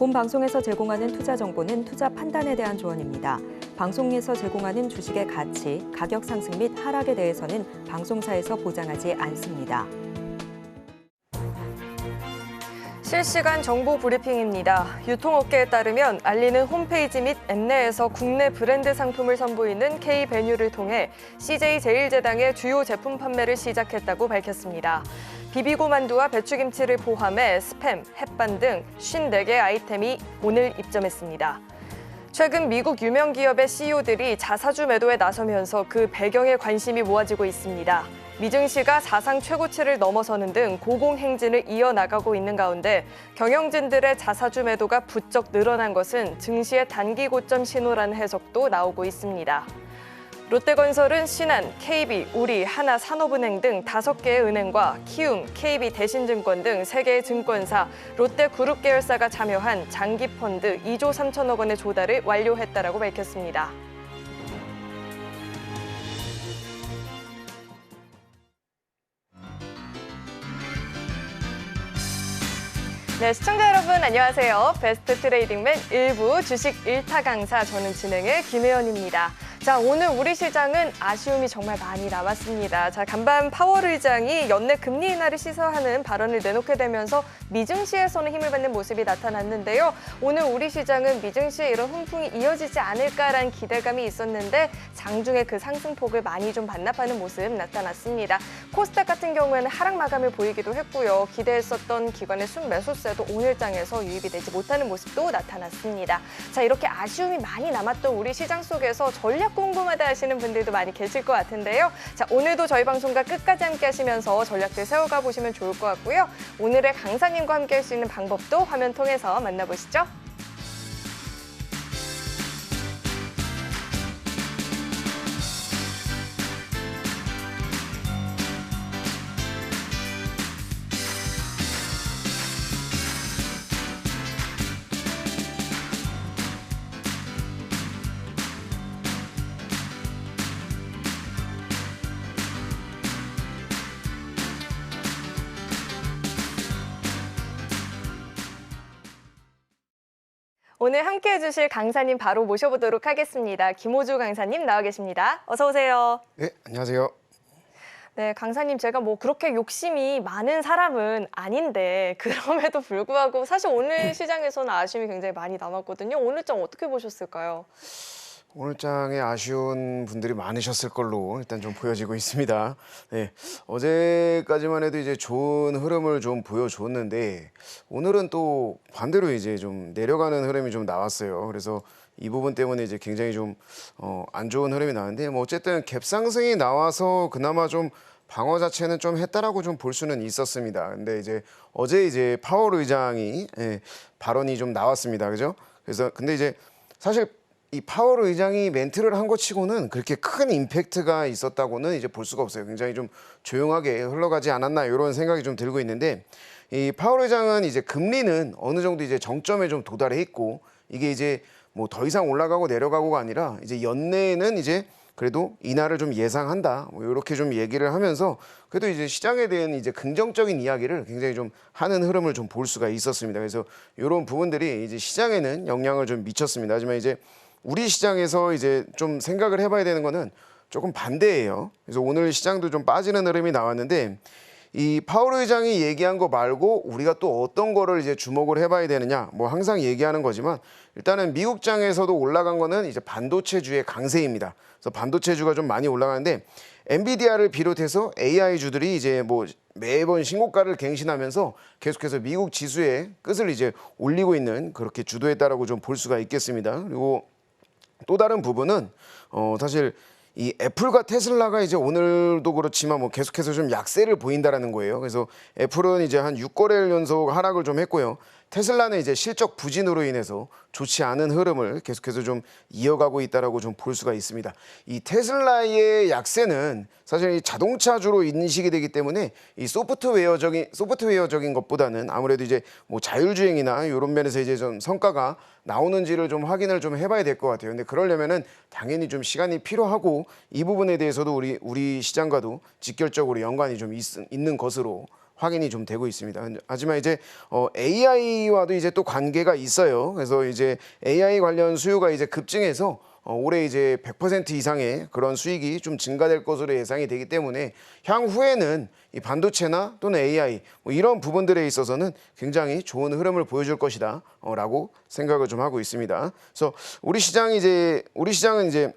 본 방송에서 제공하는 투자 정보는 투자 판단에 대한 조언입니다. 방송에서 제공하는 주식의 가치, 가격 상승 및 하락에 대해서는 방송사에서 보장하지 않습니다. 실시간 정보 브리핑입니다. 유통업계에 따르면 알리는 홈페이지 및 앱 내에서 국내 브랜드 상품을 선보이는 K베뉴를 통해 CJ제일제당의 주요 제품 판매를 시작했다고 밝혔습니다. 비비고 만두와 배추김치를 포함해 스팸, 햇반 등 54개 아이템이 오늘 입점했습니다. 최근 미국 유명 기업의 CEO들이 자사주 매도에 나서면서 그 배경에 관심이 모아지고 있습니다. 미증시가 사상 최고치를 넘어서는 등 고공행진을 이어나가고 있는 가운데 경영진들의 자사주 매도가 부쩍 늘어난 것은 증시의 단기 고점 신호라는 해석도 나오고 있습니다. 롯데건설은 신한, KB, 우리, 하나산업은행 등 5개의 은행과 키움, KB 대신증권 등 3개의 증권사, 롯데그룹 계열사가 참여한 장기펀드 2조 3천억 원의 조달을 완료했다라고 밝혔습니다. 네, 시청자 여러분 안녕하세요. 베스트 트레이딩맨 1부 주식 1타 강사 저는 진행의 김혜연입니다. 자, 오늘 우리 시장은 아쉬움이 정말 많이 남았습니다. 자, 간밤 파월 의장이 연내 금리 인하를 시사하는 발언을 내놓게 되면서 미증시에서는 힘을 받는 모습이 나타났는데요. 오늘 우리 시장은 미증시에 이런 훈풍이 이어지지 않을까라는 기대감이 있었는데 장중에 그 상승폭을 많이 좀 반납하는 모습 나타났습니다. 코스닥 같은 경우에는 하락 마감을 보이기도 했고요. 기대했었던 기관의 순매수세도 오늘장에서 유입이 되지 못하는 모습도 나타났습니다. 자, 이렇게 아쉬움이 많이 남았던 우리 시장 속에서 전략 궁금하다 하시는 분들도 많이 계실 것 같은데요. 자, 오늘도 저희 방송과 끝까지 함께 하시면서 전략들 세워가 보시면 좋을 것 같고요. 오늘의 강사님과 함께 할 수 있는 방법도 화면 통해서 만나보시죠. 오늘 함께해 주실 강사님 바로 모셔보도록 하겠습니다. 김호주 강사님 나와 계십니다. 어서 오세요. 네, 안녕하세요. 네, 강사님 제가 뭐 그렇게 욕심이 많은 사람은 아닌데 그럼에도 불구하고 사실 오늘 시장에서는 아쉬움이 굉장히 많이 남았거든요. 오늘 장 어떻게 보셨을까요? 오늘 장에 아쉬운 분들이 많으셨을 걸로 일단 좀 보여지고 있습니다. 네, 어제까지만 해도 이제 좋은 흐름을 좀 보여줬는데 오늘은 또 반대로 이제 좀 내려가는 흐름이 좀 나왔어요. 그래서 이 부분 때문에 이제 굉장히 좀 안 좋은 흐름이 나왔는데 뭐 어쨌든 갭 상승이 나와서 그나마 좀 방어 자체는 좀 했다라고 좀 볼 수는 있었습니다. 근데 이제 어제 이제 파월 의장이 발언이 좀 나왔습니다. 그죠? 그래서 근데 이제 사실 이 파월 의장이 멘트를 한 것 치고는 그렇게 큰 임팩트가 있었다고는 이제 볼 수가 없어요. 굉장히 좀 조용하게 흘러가지 않았나 이런 생각이 좀 들고 있는데 이 파월 의장은 이제 금리는 어느 정도 이제 정점에 좀 도달해 있고 이게 이제 뭐 더 이상 올라가고 내려가고가 아니라 이제 연내에는 이제 그래도 인하를 좀 예상한다. 뭐 이렇게 좀 얘기를 하면서 그래도 이제 시장에 대한 이제 긍정적인 이야기를 굉장히 좀 하는 흐름을 좀 볼 수가 있었습니다. 그래서 이런 부분들이 이제 시장에는 영향을 좀 미쳤습니다. 하지만 이제 우리 시장에서 이제 좀 생각을 해봐야 되는 거는 조금 반대예요. 그래서 오늘 시장도 좀 빠지는 흐름이 나왔는데 이 파월 의장이 얘기한 거 말고 우리가 또 어떤 거를 이제 주목을 해봐야 되느냐 뭐 항상 얘기하는 거지만 일단은 미국장에서도 올라간 거는 이제 반도체주의 강세입니다. 그래서 반도체주가 좀 많이 올라가는데 엔비디아를 비롯해서 AI주들이 이제 뭐 매번 신고가를 갱신하면서 계속해서 미국 지수의 끝을 이제 올리고 있는 그렇게 주도했다라고 좀 볼 수가 있겠습니다. 그리고 또 다른 부분은 사실 이 애플과 테슬라가 이제 오늘도 그렇지만 뭐 계속해서 좀 약세를 보인다라는 거예요. 그래서 애플은 이제 한 6거래일 연속 하락을 좀 했고요. 테슬라는 이제 실적 부진으로 인해서 좋지 않은 흐름을 계속해서 좀 이어가고 있다라고 좀 볼 수가 있습니다. 이 테슬라의 약세는 사실 이 자동차주로 인식이 되기 때문에 이 소프트웨어적인 것보다는 아무래도 이제 뭐 자율주행이나 이런 면에서 이제 좀 성과가 나오는지를 좀 확인을 좀 해봐야 될 것 같아요. 근데 그러려면은 당연히 좀 시간이 필요하고 이 부분에 대해서도 우리 시장과도 직결적으로 연관이 좀 있는 것으로 확인이 좀 되고 있습니다. 하지만 이제 AI와도 이제 또 관계가 있어요. 그래서 이제 AI 관련 수요가 이제 급증해서 올해 이제 100% 이상의 그런 수익이 좀 증가될 것으로 예상이 되기 때문에 향후에는 이 반도체나 또는 AI 뭐 이런 부분들에 있어서는 굉장히 좋은 흐름을 보여줄 것이다 라고 생각을 좀 하고 있습니다. 그래서 우리 시장은 이제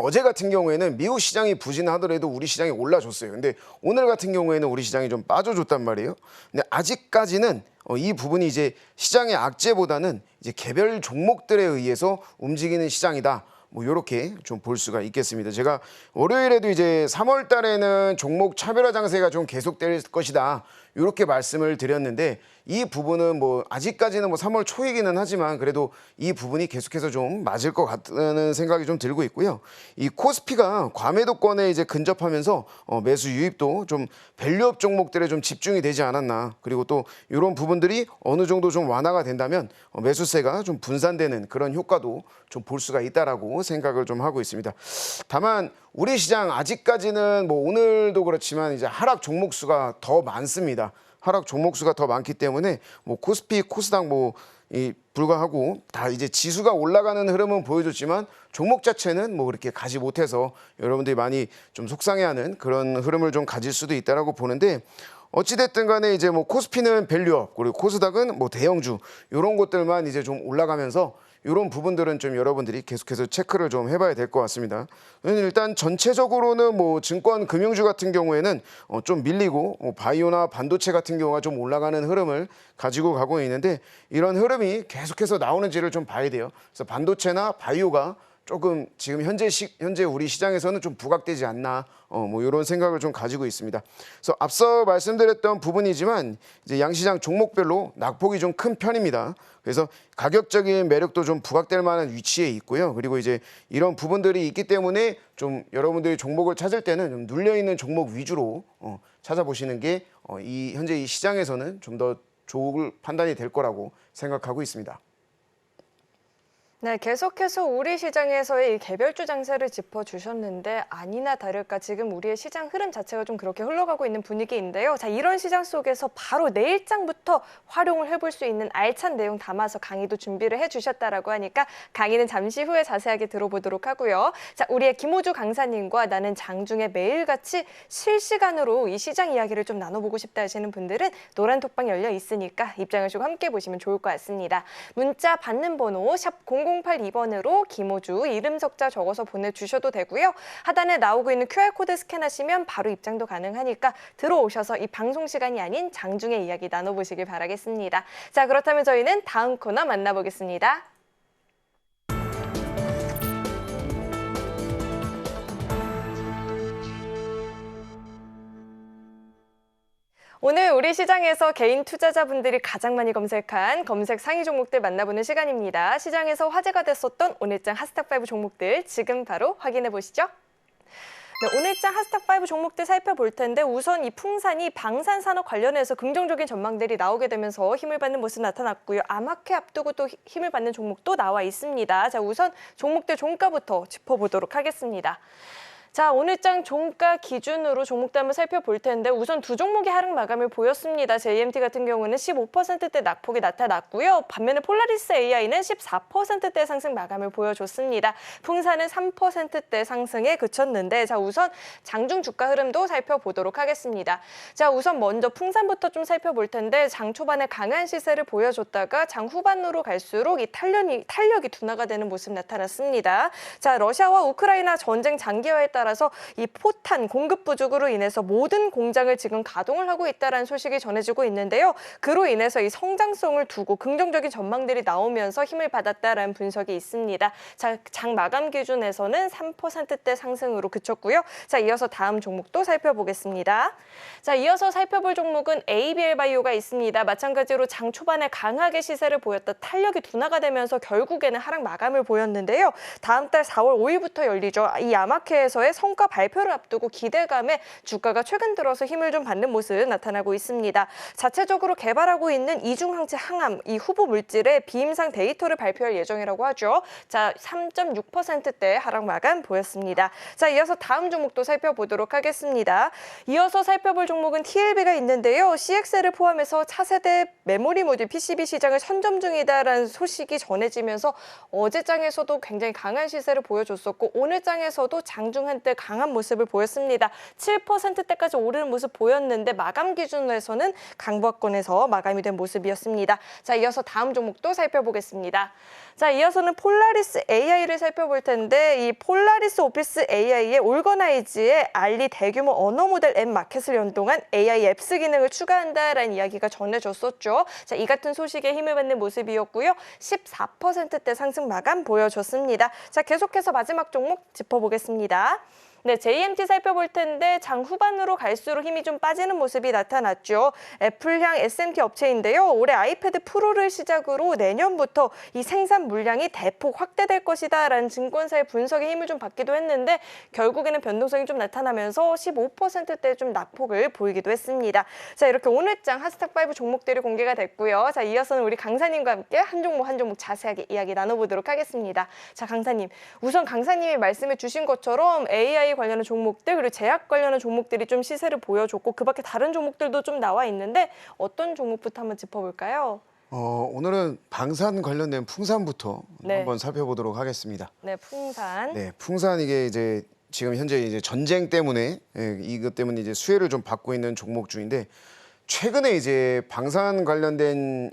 어제 같은 경우에는 미국 시장이 부진하더라도 우리 시장이 올라줬어요. 근데 오늘 같은 경우에는 우리 시장이 좀 빠져줬단 말이에요. 근데 아직까지는 이 부분이 이제 시장의 악재보다는 이제 개별 종목들에 의해서 움직이는 시장이다. 뭐 이렇게 좀 볼 수가 있겠습니다. 제가 월요일에도 이제 3월 달에는 종목 차별화 장세가 좀 계속될 것이다. 이렇게 말씀을 드렸는데 이 부분은 뭐 아직까지는 뭐 3월 초이기는 하지만 그래도 이 부분이 계속해서 좀 맞을 것 같다는 생각이 좀 들고 있고요. 이 코스피가 과매도권에 이제 근접하면서 매수 유입도 좀 밸류업 종목들에 좀 집중이 되지 않았나. 그리고 또 이런 부분들이 어느 정도 좀 완화가 된다면 매수세가 좀 분산되는 그런 효과도 좀 볼 수가 있다라고 생각을 좀 하고 있습니다. 다만 우리 시장 아직까지는 뭐 오늘도 그렇지만 이제 하락 종목 수가 더 많습니다. 하락 종목 수가 더 많기 때문에 뭐 코스피, 코스닥 뭐 불과하고 다 이제 지수가 올라가는 흐름은 보여줬지만 종목 자체는 뭐 그렇게 가지 못해서 여러분들이 많이 좀 속상해하는 그런 흐름을 좀 가질 수도 있다라고 보는데 어찌됐든 간에 이제 뭐 코스피는 밸류업 그리고 코스닥은 뭐 대형주 이런 것들만 이제 좀 올라가면서 이런 부분들은 좀 여러분들이 계속해서 체크를 좀 해봐야 될 것 같습니다. 일단 전체적으로는 뭐 증권 금융주 같은 경우에는 좀 밀리고 바이오나 반도체 같은 경우가 좀 올라가는 흐름을 가지고 가고 있는데 이런 흐름이 계속해서 나오는지를 좀 봐야 돼요. 그래서 반도체나 바이오가 조금 지금 현재 우리 시장에서는 좀 부각되지 않나 뭐 이런 생각을 좀 가지고 있습니다. 그래서 앞서 말씀드렸던 부분이지만 이제 양시장 종목별로 낙폭이 좀 큰 편입니다. 그래서 가격적인 매력도 좀 부각될 만한 위치에 있고요. 그리고 이제 이런 부분들이 있기 때문에 좀 여러분들이 종목을 찾을 때는 좀 눌려 있는 종목 위주로 찾아보시는 게 현재 이 시장에서는 좀 더 좋은 판단이 될 거라고 생각하고 있습니다. 네, 계속해서 우리 시장에서의 이 개별주 장세를 짚어주셨는데 아니나 다를까 지금 우리의 시장 흐름 자체가 좀 그렇게 흘러가고 있는 분위기인데요. 자, 이런 시장 속에서 바로 내일장부터 활용을 해볼 수 있는 알찬 내용 담아서 강의도 준비를 해주셨다라고 하니까 강의는 잠시 후에 자세하게 들어보도록 하고요. 자, 우리의 김호주 강사님과 나는 장중에 매일같이 실시간으로 이 시장 이야기를 좀 나눠보고 싶다 하시는 분들은 노란 톡방 열려 있으니까 입장을 좀 함께 보시면 좋을 것 같습니다. 문자 받는 번호 샵 0082번으로 김호주 이름 석자 적어서 보내주셔도 되고요. 하단에 나오고 있는 QR코드 스캔하시면 바로 입장도 가능하니까 들어오셔서 이 방송 시간이 아닌 장중의 이야기 나눠보시길 바라겠습니다. 자, 그렇다면 저희는 다음 코너 만나보겠습니다. 오늘 우리 시장에서 개인 투자자분들이 가장 많이 검색한 검색 상위 종목들 만나보는 시간입니다. 시장에서 화제가 됐었던 오늘장 핫스탁5 종목들 지금 바로 확인해 보시죠. 네, 오늘장 핫스탁5 종목들 살펴볼 텐데 우선 이 풍산이 방산산업 관련해서 긍정적인 전망들이 나오게 되면서 힘을 받는 모습 나타났고요. 암학회 앞두고 또 힘을 받는 종목도 나와 있습니다. 자, 우선 종목들 종가부터 짚어보도록 하겠습니다. 자, 오늘장 종가 기준으로 종목들 한번 살펴볼 텐데 우선 두 종목이 하락 마감을 보였습니다. JMT 같은 경우는 15%대 낙폭이 나타났고요. 반면에 폴라리스 AI는 14%대 상승 마감을 보여줬습니다. 풍산은 3%대 상승에 그쳤는데 자, 우선 장중 주가 흐름도 살펴보도록 하겠습니다. 자, 우선 먼저 풍산부터 좀 살펴볼 텐데 장 초반에 강한 시세를 보여줬다가 장 후반으로 갈수록 이 탄력이 둔화가 되는 모습 나타났습니다. 자, 러시아와 우크라이나 전쟁 장기화에 따라서 이 포탄 공급 부족으로 인해서 모든 공장을 지금 가동을 하고 있다는 소식이 전해지고 있는데요. 그로 인해서 이 성장성을 두고 긍정적인 전망들이 나오면서 힘을 받았다라는 분석이 있습니다. 자, 장 마감 기준에서는 3%대 상승으로 그쳤고요. 자, 이어서 다음 종목도 살펴보겠습니다. 자, 이어서 살펴볼 종목은 ABL 바이오가 있습니다. 마찬가지로 장 초반에 강하게 시세를 보였다 탄력이 둔화가 되면서 결국에는 하락 마감을 보였는데요. 다음 달 4월 5일부터 열리죠. 이 암학회에서의 있는데 성과 발표를 앞두고 기대감에 주가가 최근 들어서 힘을 좀 받는 모습 나타나고 있습니다. 자체적으로 개발하고 있는 이중항체 항암, 이 후보 물질의 비임상 데이터를 발표할 예정이라고 하죠. 자, 3.6%대 하락 마감 보였습니다. 자, 이어서 다음 종목도 살펴보도록 하겠습니다. 이어서 살펴볼 종목은 TLB가 있는데요. CXL을 포함해서 차세대 메모리 모듈 PCB 시장을 선점 중이다라는 소식이 전해지면서 어제 장에서도 굉장히 강한 시세를 보여줬었고 오늘 장에서도 장중 한때 강한 모습을 보였습니다. 7%대까지 오르는 모습 보였는데 마감 기준에서는 강보합권에서 마감이 된 모습이었습니다. 자, 이어서 다음 종목도 살펴보겠습니다. 자, 이어서는 폴라리스 AI를 살펴볼 텐데 이 폴라리스 오피스 AI의 올거나이즈에 알리 대규모 언어 모델 앱 마켓을 연동한 AI 앱스 기능을 추가한다라는 이야기가 전해졌었죠. 자, 이 같은 소식에 힘을 받는 모습이었고요. 14%대 상승 마감 보여줬습니다. 자, 계속해서 마지막 종목 짚어보겠습니다. 네, JMT 살펴볼 텐데 장 후반으로 갈수록 힘이 좀 빠지는 모습이 나타났죠. 애플향 SMT 업체인데요. 올해 아이패드 프로를 시작으로 내년부터 이 생산 물량이 대폭 확대될 것이다라는 증권사의 분석에 힘을 좀 받기도 했는데 결국에는 변동성이 좀 나타나면서 15%대 좀 낙폭을 보이기도 했습니다. 자, 이렇게 오늘 장 핫스탁5 종목들이 공개가 됐고요. 자, 이어서는 우리 강사님과 함께 한 종목 자세하게 이야기 나눠보도록 하겠습니다. 자, 강사님, 우선 강사님이 말씀해 주신 것처럼 AI 관련한 종목들 그리고 제약 관련한 종목들이 좀 시세를 보여줬고 그 밖에 다른 종목들도 좀 나와 있는데 어떤 종목부터 한번 짚어볼까요? 오늘은 방산 관련된 풍산부터 네. 한번 살펴보도록 하겠습니다. 네, 풍산. 네, 풍산 이게 이제 지금 현재 이제 전쟁 때문에 이것 때문에 이제 수혜를 좀 받고 있는 종목 중인데 최근에 이제 방산 관련된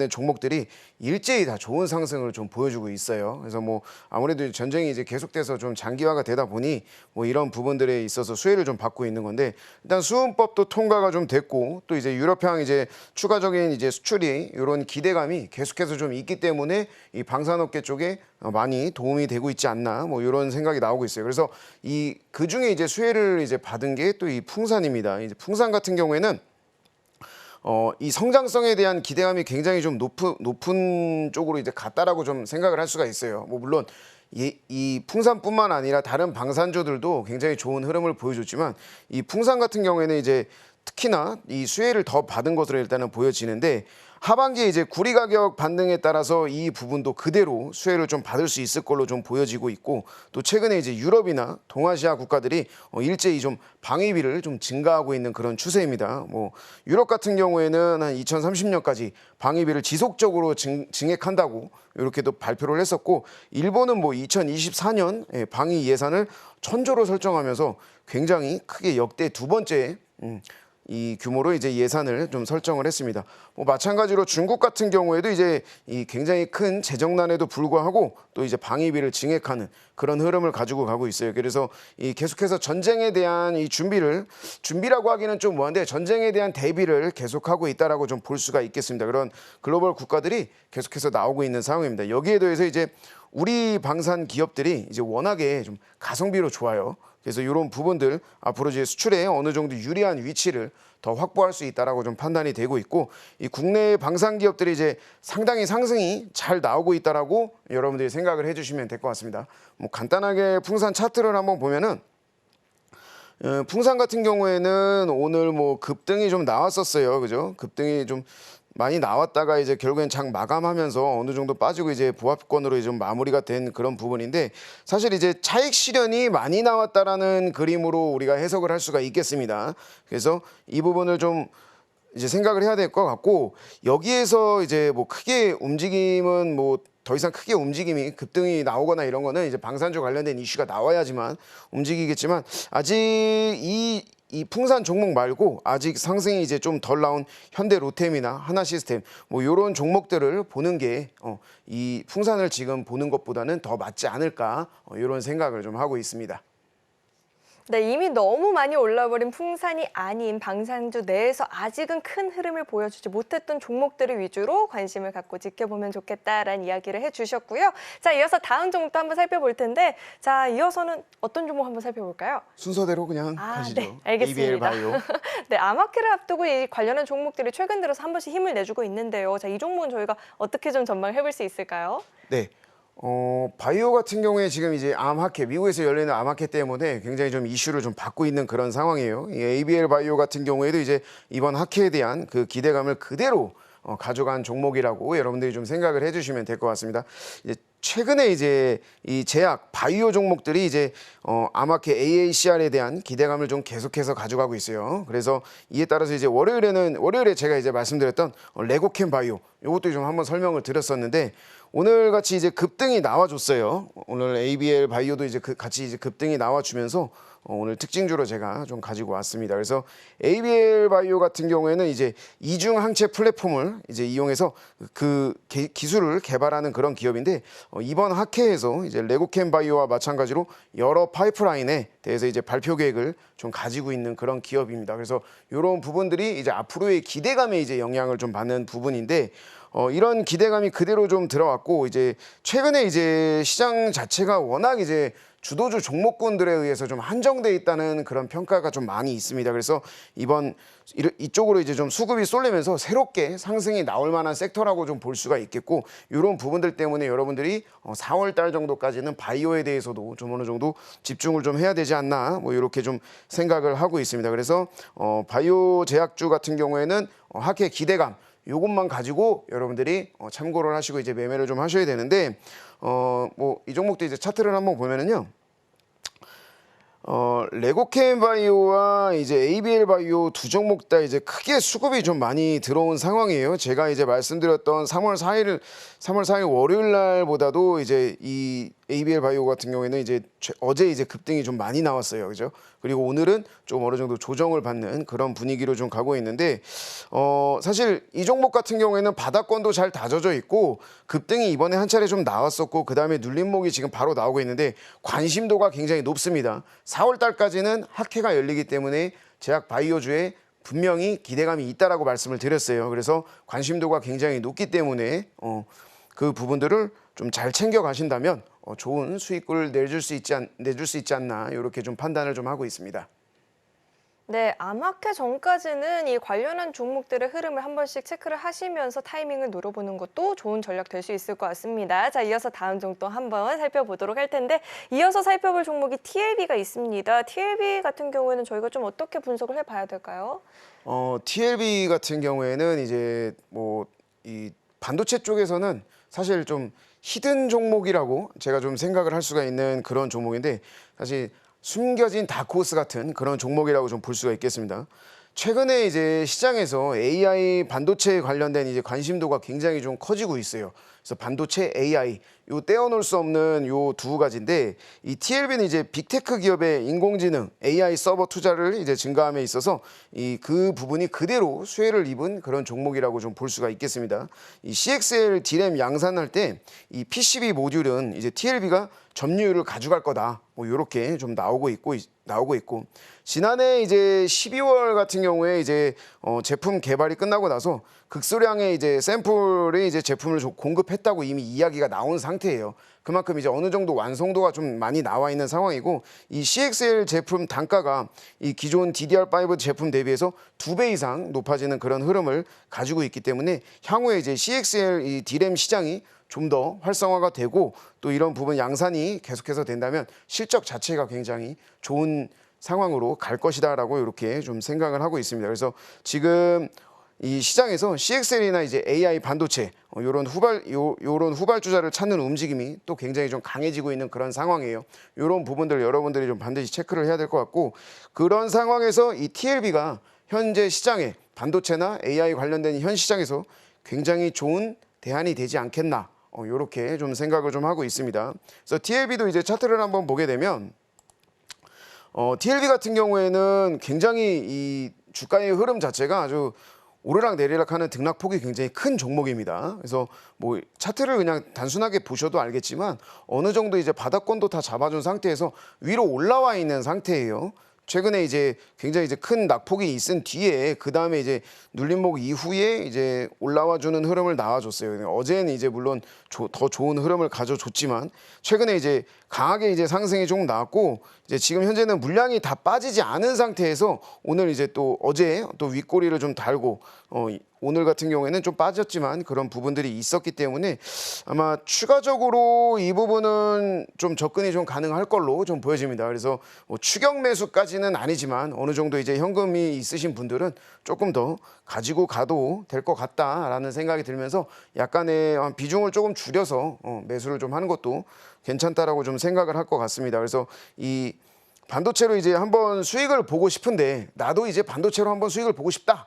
종목들이 일제히 다 좋은 상승을 좀 보여주고 있어요. 그래서 뭐 아무래도 전쟁이 이제 계속돼서 좀 장기화가 되다 보니 뭐 이런 부분들에 있어서 수혜를 좀 받고 있는 건데 일단 수은법도 통과가 좀 됐고 또 이제 유럽향 이제 추가적인 이제 수출이 이런 기대감이 계속해서 좀 있기 때문에 이 방산업계 쪽에 많이 도움이 되고 있지 않나 뭐 이런 생각이 나오고 있어요. 그래서 이 그중에 이제 수혜를 이제 받은 게 또 이 풍산입니다. 이제 풍산 같은 경우에는 이 성장성에 대한 기대감이 굉장히 좀 높은 쪽으로 이제 갔다라고 좀 생각을 할 수가 있어요. 뭐 물론 이 풍산뿐만 아니라 다른 방산주들도 굉장히 좋은 흐름을 보여줬지만 이 풍산 같은 경우에는 이제 특히나 이 수혜를 더 받은 것으로 일단은 보여지는데 하반기에 이제 구리 가격 반등에 따라서 이 부분도 그대로 수혜를 좀 받을 수 있을 걸로 좀 보여지고 있고 또 최근에 이제 유럽이나 동아시아 국가들이 일제히 좀 방위비를 좀 증가하고 있는 그런 추세입니다. 뭐 유럽 같은 경우에는 한 2030년까지 방위비를 지속적으로 증액한다고 이렇게도 발표를 했었고 일본은 뭐 2024년 방위 예산을 1,000조로 설정하면서 굉장히 크게 역대 두 번째 이 규모로 이제 예산을 좀 설정을 했습니다. 뭐 마찬가지로 중국 같은 경우에도 이제 이 굉장히 큰 재정난에도 불구하고 또 이제 방위비를 증액하는 그런 흐름을 가지고 가고 있어요. 그래서 이 계속해서 전쟁에 대한 이 준비라고 하기는 좀 뭐한데 전쟁에 대한 대비를 계속하고 있다라고 좀 볼 수가 있겠습니다. 그런 글로벌 국가들이 계속해서 나오고 있는 상황입니다. 여기에 더해서 이제 우리 방산 기업들이 이제 워낙에 좀 가성비로 좋아요. 그래서 이런 부분들 앞으로 이제 수출에 어느 정도 유리한 위치를 더 확보할 수 있다라고 좀 판단이 되고 있고 이 국내 방산 기업들이 이제 상당히 상승이 잘 나오고 있다라고 여러분들이 생각을 해주시면 될 것 같습니다. 뭐 간단하게 풍산 차트를 한번 보면은 풍산 같은 경우에는 오늘 뭐 급등이 좀 나왔었어요, 그죠? 급등이 좀 많이 나왔다가 이제 결국엔 장 마감하면서 어느 정도 빠지고 이제 보합권으로 좀 마무리가 된 그런 부분인데 사실 이제 차익 실현이 많이 나왔다라는 그림으로 우리가 해석을 할 수가 있겠습니다. 그래서 이 부분을 좀 이제 생각을 해야 될 것 같고 여기에서 이제 뭐 크게 움직임은 뭐 더 이상 크게 움직임이 급등이 나오거나 이런 거는 이제 방산주 관련된 이슈가 나와야지만 움직이겠지만 아직 이 풍산 종목 말고 아직 상승이 이제 좀 덜 나온 현대 로템이나 하나시스템 뭐 이런 종목들을 보는 게 이 풍산을 지금 보는 것보다는 더 맞지 않을까 이런 생각을 좀 하고 있습니다. 네, 이미 너무 많이 올라버린 풍산이 아닌 방산주 내에서 아직은 큰 흐름을 보여주지 못했던 종목들을 위주로 관심을 갖고 지켜보면 좋겠다라는 이야기를 해주셨고요. 자, 이어서 다음 종목도 한번 살펴볼 텐데 자, 이어서는 어떤 종목 한번 살펴볼까요? 순서대로 그냥 가시죠. 네, 알겠습니다. ABL 바이오. 네, 아마케를 앞두고 이 관련한 종목들이 최근 들어서 한 번씩 힘을 내주고 있는데요. 자, 이 종목은 저희가 어떻게 좀 전망해 볼 수 있을까요? 네. 바이오 같은 경우에 지금 이제 암학회, 미국에서 열리는 암학회 때문에 굉장히 좀 이슈를 좀 받고 있는 그런 상황이에요. 이 ABL 바이오 같은 경우에도 이제 이번 학회에 대한 그 기대감을 그대로 가져간 종목이라고 여러분들이 좀 생각을 해주시면 될 것 같습니다. 이제 최근에 이제 이 제약 바이오 종목들이 이제 암학회 AACR에 대한 기대감을 좀 계속해서 가져가고 있어요. 그래서 이에 따라서 이제 월요일에 제가 이제 말씀드렸던 레고캠 바이오 이것도 좀 한번 설명을 드렸었는데 오늘 같이 이제 급등이 나와줬어요. 오늘 ABL 바이오도 이제 같이 이제 급등이 나와주면서 오늘 특징주로 제가 좀 가지고 왔습니다. 그래서 ABL 바이오 같은 경우에는 이제 이중 항체 플랫폼을 이제 이용해서 그 기술을 개발하는 그런 기업인데 이번 학회에서 이제 레고캠 바이오와 마찬가지로 여러 파이프라인에 대해서 이제 발표 계획을 좀 가지고 있는 그런 기업입니다. 그래서 이런 부분들이 이제 앞으로의 기대감에 이제 영향을 좀 받는 부분인데 이런 기대감이 그대로 좀 들어왔고 이제 최근에 이제 시장 자체가 워낙 이제 주도주 종목군들에 의해서 좀 한정돼 있다는 그런 평가가 좀 많이 있습니다. 그래서 이쪽으로 이제 좀 수급이 쏠리면서 새롭게 상승이 나올 만한 섹터라고 좀 볼 수가 있겠고 이런 부분들 때문에 여러분들이 4월 달 정도까지는 바이오에 대해서도 좀 어느 정도 집중을 좀 해야 되지 않나 뭐 이렇게 좀 생각을 하고 있습니다. 그래서 바이오 제약주 같은 경우에는 학회 기대감 요것만 가지고 여러분들이 참고를 하시고 이제 매매를 좀 하셔야 되는데 뭐 이 종목도 이제 차트를 한번 보면은요. 레고캠 바이오와 이제 ABL 바이오 두 종목 다 이제 크게 수급이 좀 많이 들어온 상황이에요. 제가 이제 말씀드렸던 3월 4일 월요일 날보다도 이제 이 ABL 바이오 같은 경우에는 이제 어제 이제 급등이 좀 많이 나왔어요. 그죠? 그리고 오늘은 좀 어느 정도 조정을 받는 그런 분위기로 좀 가고 있는데 사실 이 종목 같은 경우에는 바닥권도 잘 다져져 있고 급등이 이번에 한 차례 좀 나왔었고 그다음에 눌림목이 지금 바로 나오고 있는데 관심도가 굉장히 높습니다. 4월 달까지는 학회가 열리기 때문에 제약 바이오주에 분명히 기대감이 있다라고 말씀을 드렸어요. 그래서 관심도가 굉장히 높기 때문에 그 부분들을 좀 잘 챙겨 가신다면 좋은 수익을 내줄 수 있지 않나 이렇게 좀 판단을 좀 하고 있습니다. 네, 암학회 전까지는 이 관련한 종목들의 흐름을 한 번씩 체크를 하시면서 타이밍을 노려보는 것도 좋은 전략 될 수 있을 것 같습니다. 자, 이어서 다음 종목 한번 살펴보도록 할 텐데 이어서 살펴볼 종목이 TLB가 있습니다. TLB 같은 경우에는 저희가 좀 어떻게 분석을 해봐야 될까요? TLB 같은 경우에는 이제 뭐 이 반도체 쪽에서는 사실 좀 히든 종목이라고 제가 좀 생각을 할 수가 있는 그런 종목인데 사실 숨겨진 다크호스 같은 그런 종목이라고 좀 볼 수가 있겠습니다. 최근에 이제 시장에서 AI 반도체에 관련된 이제 관심도가 굉장히 좀 커지고 있어요. 그래서 반도체 AI 요 떼어놓을 수 없는 요 두 가지인데 이 TLB는 이제 빅테크 기업의 인공지능 AI 서버 투자를 이제 증가함에 있어서 그 부분이 그대로 수혜를 입은 그런 종목이라고 좀 볼 수가 있겠습니다. 이 CXL D램 양산할 때 이 PCB 모듈은 이제 TLB가 점유율을 가져갈 거다. 뭐 이렇게 좀 나오고 있고 지난해 이제 12월 같은 경우에 이제 제품 개발이 끝나고 나서 극소량의 이제 샘플의 이제 제품을 좀 공급했다고 이미 이야기가 나온 상태예요. 그만큼 이제 어느 정도 완성도가 좀 많이 나와 있는 상황이고 이 CXL 제품 단가가 이 기존 DDR5 제품 대비해서 2배 이상 높아지는 그런 흐름을 가지고 있기 때문에 향후에 이제 CXL 이 D램 시장이 좀 더 활성화가 되고 또 이런 부분 양산이 계속해서 된다면 실적 자체가 굉장히 좋은 상황으로 갈 것이다라고 이렇게 좀 생각을 하고 있습니다. 그래서 지금 이 시장에서 CXL이나 이제 AI 반도체 요런 후발주자를 찾는 움직임이 또 굉장히 좀 강해지고 있는 그런 상황이에요. 요런 부분들 여러분들이 좀 반드시 체크를 해야 될 것 같고 그런 상황에서 이 TLB가 현재 시장에 반도체나 AI 관련된 현 시장에서 굉장히 좋은 대안이 되지 않겠나 이렇게 좀 생각을 좀 하고 있습니다. 그래서 TLB도 이제 차트를 한번 보게 되면 TLB 같은 경우에는 굉장히 이 주가의 흐름 자체가 아주 오르락 내리락하는 등락폭이 굉장히 큰 종목입니다. 그래서 뭐 차트를 그냥 단순하게 보셔도 알겠지만 어느 정도 이제 바닥권도 다 잡아준 상태에서 위로 올라와 있는 상태예요. 최근에 이제 굉장히 이제 큰 낙폭이 있은 뒤에 그 다음에 이제 눌림목 이후에 이제 올라와주는 흐름을 나와줬어요. 어제는 이제 물론 더 좋은 흐름을 가져줬지만 최근에 이제 강하게 이제 상승이 조금 나왔고 이제 지금 현재는 물량이 다 빠지지 않은 상태에서 오늘 이제 또 어제 또 윗꼬리를 좀 달고 오늘 같은 경우에는 좀 빠졌지만 그런 부분들이 있었기 때문에 아마 추가적으로 이 부분은 좀 접근이 좀 가능할 걸로 좀 보여집니다. 그래서 뭐 추격 매수까지는 아니지만 어느 정도 이제 현금이 있으신 분들은 조금 더 가지고 가도 될 것 같다라는 생각이 들면서 약간의 비중을 조금 줄여서 매수를 좀 하는 것도 괜찮다라고 좀 생각을 할 것 같습니다. 그래서 이 반도체로 이제 한번 수익을 보고 싶은데 나도 이제 반도체로 한번 수익을 보고 싶다.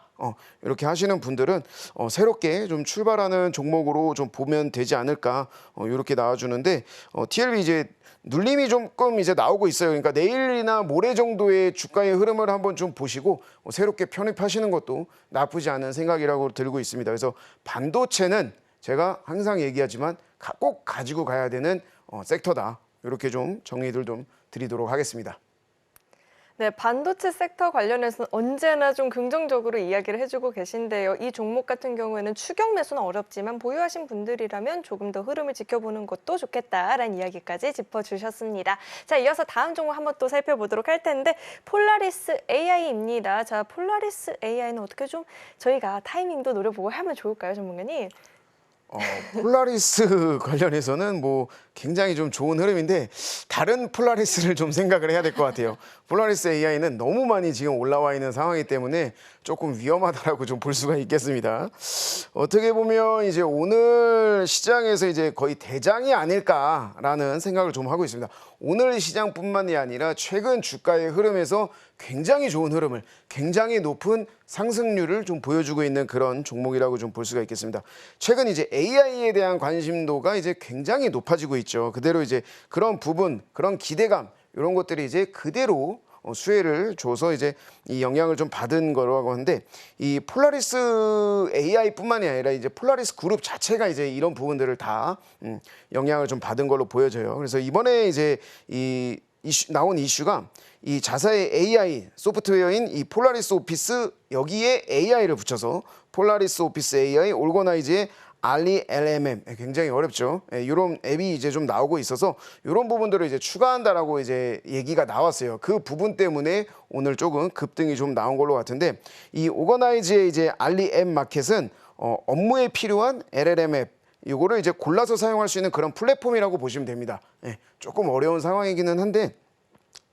이렇게 하시는 분들은 새롭게 좀 출발하는 종목으로 좀 보면 되지 않을까 이렇게 나와주는데 TLB 이제 눌림이 조금 이제 나오고 있어요. 그러니까 내일이나 모레 정도의 주가의 흐름을 한번 좀 보시고 새롭게 편입하시는 것도 나쁘지 않은 생각이라고 들고 있습니다. 그래서 반도체는 제가 항상 얘기하지만 꼭 가지고 가야 되는 섹터다. 이렇게 좀 정리들 좀 드리도록 하겠습니다. 네, 반도체 섹터 관련해서는 언제나 좀 긍정적으로 이야기를 해주고 계신데요. 이 종목 같은 경우에는 추격 매수는 어렵지만 보유하신 분들이라면 조금 더 흐름을 지켜보는 것도 좋겠다라는 이야기까지 짚어주셨습니다. 자, 이어서 다음 종목 한번 또 살펴보도록 할 텐데 폴라리스 AI입니다. 자, 폴라리스 AI는 어떻게 좀 저희가 타이밍도 노려보고 하면 좋을까요, 전문가님? 폴라리스 관련해서는 뭐 굉장히 좀 좋은 흐름인데 다른 폴라리스를 좀 생각을 해야 될 것 같아요. 폴라리스 AI는 너무 많이 지금 올라와 있는 상황이기 때문에 조금 위험하다라고 좀 볼 수가 있겠습니다. 어떻게 보면 이제 오늘 시장에서 이제 거의 대장이 아닐까라는 생각을 좀 하고 있습니다. 오늘 시장뿐만이 아니라 최근 주가의 흐름에서 굉장히 좋은 흐름을, 굉장히 높은 상승률을 좀 보여주고 있는 그런 종목이라고 좀 볼 수가 있겠습니다. 최근 이제 AI에 대한 관심도가 이제 굉장히 높아지고 있죠. 그대로 이제 그런 부분, 그런 기대감 이런 것들이 이제 그대로 수혜를 줘서 이제 이 영향을 좀 받은 거라고 하는데 이 폴라리스 AI뿐만이 아니라 이제 폴라리스 그룹 자체가 이제 이런 부분들을 다 영향을 좀 받은 걸로 보여져요. 그래서 이번에 이제 나온 이슈가 이 자사의 AI 소프트웨어인 이 폴라리스 오피스 여기에 AI를 붙여서 폴라리스 오피스 AI 올거나이즈의 알리 LMM 굉장히 어렵죠. 이런 앱이 이제 좀 나오고 있어서 이런 부분들을 이제 추가한다라고 이제 얘기가 나왔어요. 그 부분 때문에 오늘 조금 급등이 좀 나온 걸로 같은데 이 오거나이즈의 이제 알리 앱 마켓은 업무에 필요한 LLM 앱 이거를 이제 골라서 사용할 수 있는 그런 플랫폼이라고 보시면 됩니다. 조금 어려운 상황이기는 한데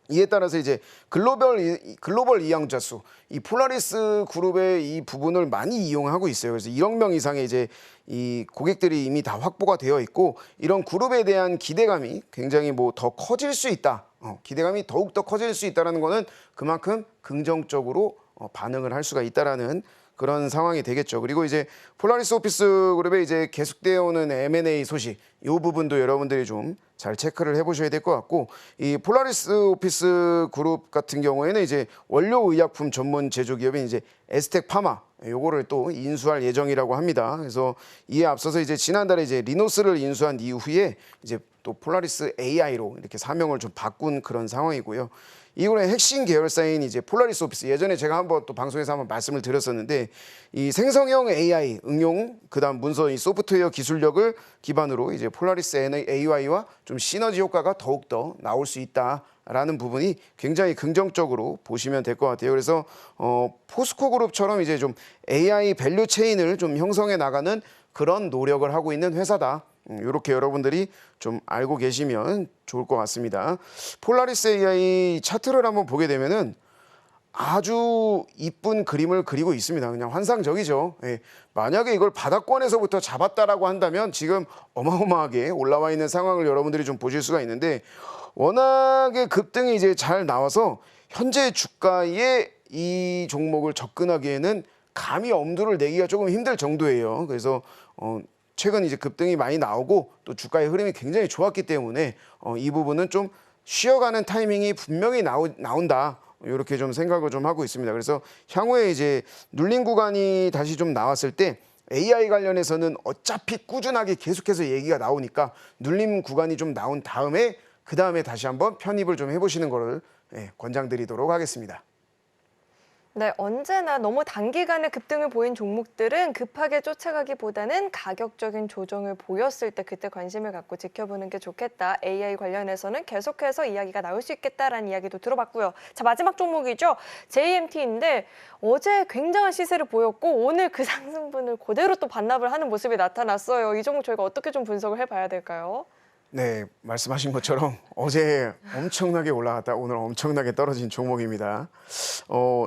이에 따라서 이제 글로벌 이용자 수, 이 폴라리스 그룹의 이 부분을 많이 이용하고 있어요. 그래서 1억 명 이상의 이제 이 고객들이 이미 다 확보가 되어 있고 이런 그룹에 대한 기대감이 굉장히 뭐 더 커질 수 있다. 기대감이 더욱 더 커질 수 있다라는 거는 그만큼 긍정적으로 반응을 할 수가 있다라는 그런 상황이 되겠죠. 그리고 이제 폴라리스 오피스 그룹에 이제 계속되어 오는 M&A 소식 이 부분도 여러분들이 좀 잘 체크를 해보셔야 될 것 같고 이 폴라리스 오피스 그룹 같은 경우에는 이제 원료 의약품 전문 제조 기업인 이제 에스텍 파마 요거를 또 인수할 예정이라고 합니다. 그래서 이에 앞서서 이제 지난달에 이제 리노스를 인수한 이후에 이제 또 폴라리스 AI로 이렇게 사명을 좀 바꾼 그런 상황이고요. 이거의 핵심 계열사인 이제 폴라리스 오피스 예전에 제가 한번 또 방송에서 한번 말씀을 드렸었는데 이 생성형 AI 응용 그다음 문서 이 소프트웨어 기술력을 기반으로 이제 폴라리스 AI와 좀 시너지 효과가 더욱 더 나올 수 있다라는 부분이 굉장히 긍정적으로 보시면 될 것 같아요. 그래서 포스코 그룹처럼 이제 좀 AI 밸류 체인을 좀 형성해 나가는 그런 노력을 하고 있는 회사다. 이렇게 여러분들이 좀 알고 계시면 좋을 것 같습니다. 폴라리스 AI 차트를 한번 보게 되면은 아주 이쁜 그림을 그리고 있습니다. 그냥 환상적이죠. 만약에 이걸 바닥권에서부터 잡았다라고 한다면 지금 어마어마하게 올라와 있는 상황을 여러분들이 좀 보실 수가 있는데 워낙에 급등이 이제 잘 나와서 현재 주가에 이 종목을 접근하기에는 감히 엄두를 내기가 조금 힘들 정도예요. 그래서 최근 이제 급등이 많이 나오고 또 주가의 흐름이 굉장히 좋았기 때문에 이 부분은 좀 쉬어가는 타이밍이 분명히 나온다. 이렇게 좀 생각을 좀 하고 있습니다. 그래서 향후에 이제 눌린 구간이 다시 좀 나왔을 때 AI 관련해서는 어차피 꾸준하게 계속해서 얘기가 나오니까 눌림 구간이 좀 나온 다음에 그 다음에 다시 한번 편입을 좀 해보시는 거를 권장드리도록 하겠습니다. 네, 언제나 너무 단기간에 급등을 보인 종목들은 급하게 쫓아가기보다는 가격적인 조정을 보였을 때 그때 관심을 갖고 지켜보는 게 좋겠다. AI 관련해서는 계속해서 이야기가 나올 수 있겠다라는 이야기도 들어봤고요. 자, 마지막 종목이죠. JMT인데 어제 굉장한 시세를 보였고 오늘 그 상승분을 그대로 또 반납을 하는 모습이 나타났어요. 이 종목 저희가 어떻게 좀 분석을 해봐야 될까요? 네, 말씀하신 것처럼 어제 엄청나게 올라갔다 오늘 엄청나게 떨어진 종목입니다.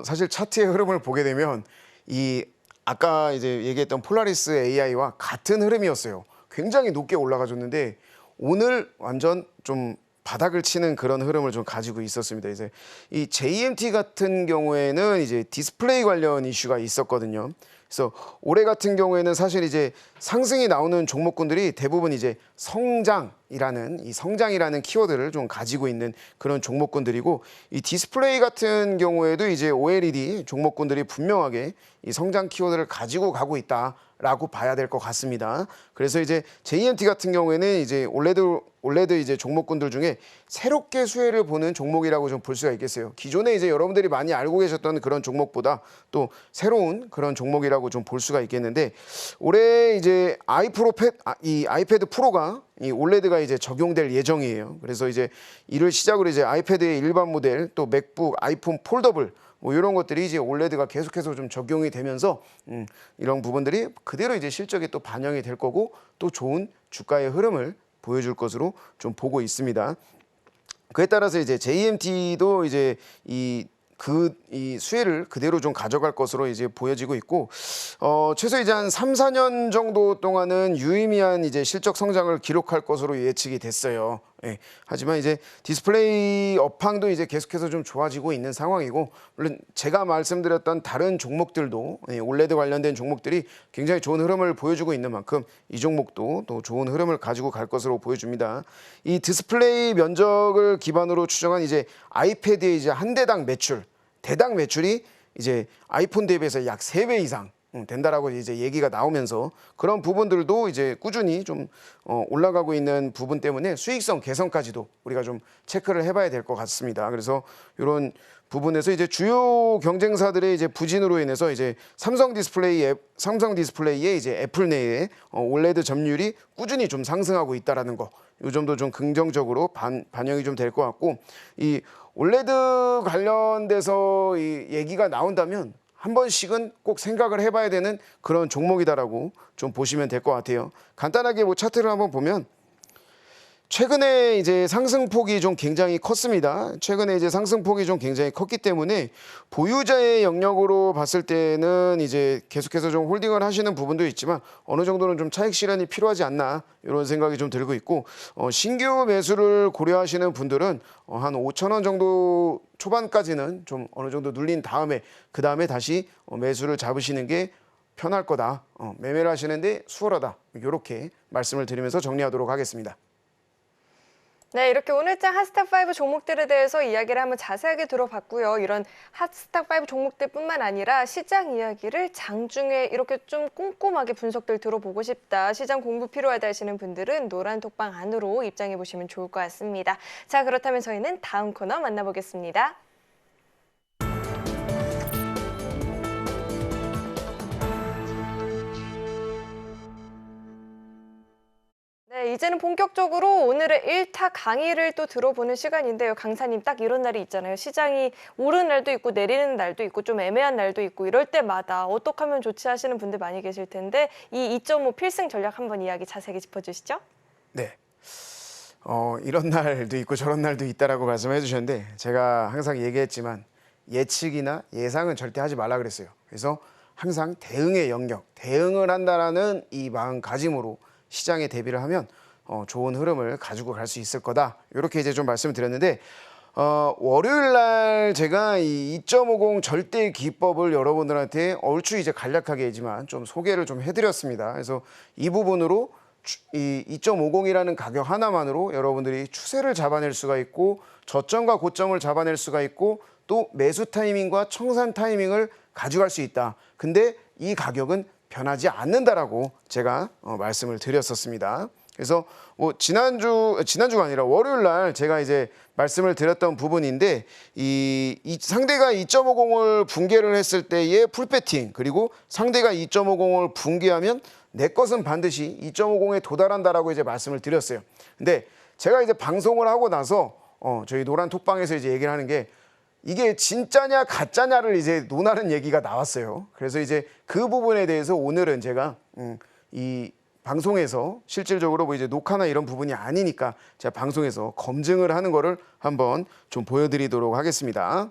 사실 차트의 흐름을 보게 되면 이 아까 이제 얘기했던 폴라리스 AI와 같은 흐름이었어요. 굉장히 높게 올라가줬는데 오늘 완전 좀 바닥을 치는 그런 흐름을 좀 가지고 있었습니다. 이제 이 JMT 같은 경우에는 이제 디스플레이 관련 이슈가 있었거든요. 그래서 올해 같은 경우에는 사실 이제 상승이 나오는 종목군들이 대부분 이제 성장이라는 키워드를 좀 가지고 있는 그런 종목군들이고 이 디스플레이 같은 경우에도 이제 OLED 종목군들이 분명하게 이 성장 키워드를 가지고 가고 있다라고 봐야 될 것 같습니다. 그래서 이제 JMT 같은 경우에는 이제 올레드 이제 종목군들 중에 새롭게 수혜를 보는 종목이라고 좀 볼 수가 있겠어요. 기존에 이제 여러분들이 많이 알고 계셨던 그런 종목보다 또 새로운 그런 종목이라고 좀 볼 수가 있겠는데 올해 이제 아이패드 프로가 이 올레드가 이제 적용될 예정이에요. 그래서 이제 이를 시작으로 이제 아이패드의 일반 모델 또 맥북, 아이폰 폴더블 뭐 이런 것들이 이제 올레드가 계속해서 좀 적용이 되면서 이런 부분들이 그대로 이제 실적에 또 반영이 될 거고 또 좋은 주가의 흐름을 보여줄 것으로 좀 보고 있습니다. 그에 따라서 이제 JMT도 이제 이 수혜를 그대로 좀 가져갈 것으로 이제 보여지고 있고, 최소 이제 한 3, 4년 정도 동안은 유의미한 이제 실적 성장을 기록할 것으로 예측이 됐어요. 예. 하지만 이제 디스플레이 업황도 이제 계속해서 좀 좋아지고 있는 상황이고, 물론 제가 말씀드렸던 다른 종목들도 올레드 관련된 종목들이 굉장히 좋은 흐름을 보여주고 있는 만큼 이 종목도 또 좋은 흐름을 가지고 갈 것으로 보여줍니다. 이 디스플레이 면적을 기반으로 추정한 이제 아이패드의 이제 한 대당 매출이 이제 아이폰 대비해서 약 3배 이상 된다라고 이제 얘기가 나오면서 그런 부분들도 이제 꾸준히 좀 올라가고 있는 부분 때문에 수익성 개선까지도 우리가 좀 체크를 해봐야 될 것 같습니다. 그래서 이런 부분에서 이제 주요 경쟁사들의 이제 부진으로 인해서 이제 삼성 디스플레이의 이제 애플 내에 올레드 점유율이 꾸준히 좀 상승하고 있다라는 거, 이 점도 좀 긍정적으로 반영이 좀 될 것 같고, 이 올레드 관련돼서 이 얘기가 나온다면 한 번씩은 꼭 생각을 해봐야 되는 그런 종목이다라고 좀 보시면 될 것 같아요. 간단하게 뭐 차트를 한번 보면 최근에 이제 상승폭이 좀 굉장히 컸습니다. 최근에 이제 상승폭이 좀 굉장히 컸기 때문에 보유자의 영역으로 봤을 때는 이제 계속해서 좀 홀딩을 하시는 부분도 있지만 어느 정도는 좀 차익 실현이 필요하지 않나 이런 생각이 좀 들고 있고, 신규 매수를 고려하시는 분들은 한 5천 원 정도 초반까지는 좀 어느 정도 눌린 다음에 그 다음에 다시 매수를 잡으시는 게 편할 거다. 매매를 하시는데 수월하다. 이렇게 말씀을 드리면서 정리하도록 하겠습니다. 네, 이렇게 오늘장 핫스탁5 종목들에 대해서 이야기를 한번 자세하게 들어봤고요. 이런 핫스탁5 종목들뿐만 아니라 시장 이야기를 장중에 이렇게 좀 꼼꼼하게 분석들 들어보고 싶다, 시장 공부 필요하다 하시는 분들은 노란 톡방 안으로 입장해 보시면 좋을 것 같습니다. 자, 그렇다면 저희는 다음 코너 만나보겠습니다. 네, 이제는 본격적으로 오늘의 1타 강의를 또 들어보는 시간인데요. 강사님, 딱 이런 날이 있잖아요. 시장이 오르는 날도 있고 내리는 날도 있고 좀 애매한 날도 있고 이럴 때마다 어떻게 하면 좋지 하시는 분들 많이 계실 텐데 이 2.5 필승 전략 한번 이야기 자세하게 짚어주시죠. 네. 이런 날도 있고 저런 날도 있다라고 말씀해 주셨는데 제가 항상 얘기했지만 예측이나 예상은 절대 하지 말라 그랬어요. 그래서 항상 대응의 영역, 대응을 한다라는 이 마음가짐으로 시장에 대비를 하면 좋은 흐름을 가지고 갈 수 있을 거다. 이렇게 이제 좀 말씀을 드렸는데 월요일 날 제가 이 2.50 절대 기법을 여러분들한테 얼추 이제 간략하게지만 좀 소개를 좀 해드렸습니다. 그래서 이 부분으로 이 2.50이라는 가격 하나만으로 여러분들이 추세를 잡아낼 수가 있고 저점과 고점을 잡아낼 수가 있고 또 매수 타이밍과 청산 타이밍을 가져갈 수 있다. 근데 이 가격은 변하지 않는다라고 제가 말씀을 드렸었습니다. 그래서 뭐 지난주가 아니라 월요일 날 제가 이제 말씀을 드렸던 부분인데 이 상대가 2.50을 붕괴를 했을 때의 풀배팅, 그리고 상대가 2.50을 붕괴하면 내 것은 반드시 2.50에 도달한다라고 이제 말씀을 드렸어요. 근데 제가 이제 방송을 하고 나서 저희 노란 톡방에서 이제 얘기를 하는 게 이게 진짜냐 가짜냐를 이제 논하는 얘기가 나왔어요. 그래서 이제 그 부분에 대해서 오늘은 제가 이 방송에서 실질적으로 뭐 이제 녹화나 이런 부분이 아니니까 제가 방송에서 검증을 하는 거를 한번 좀 보여드리도록 하겠습니다.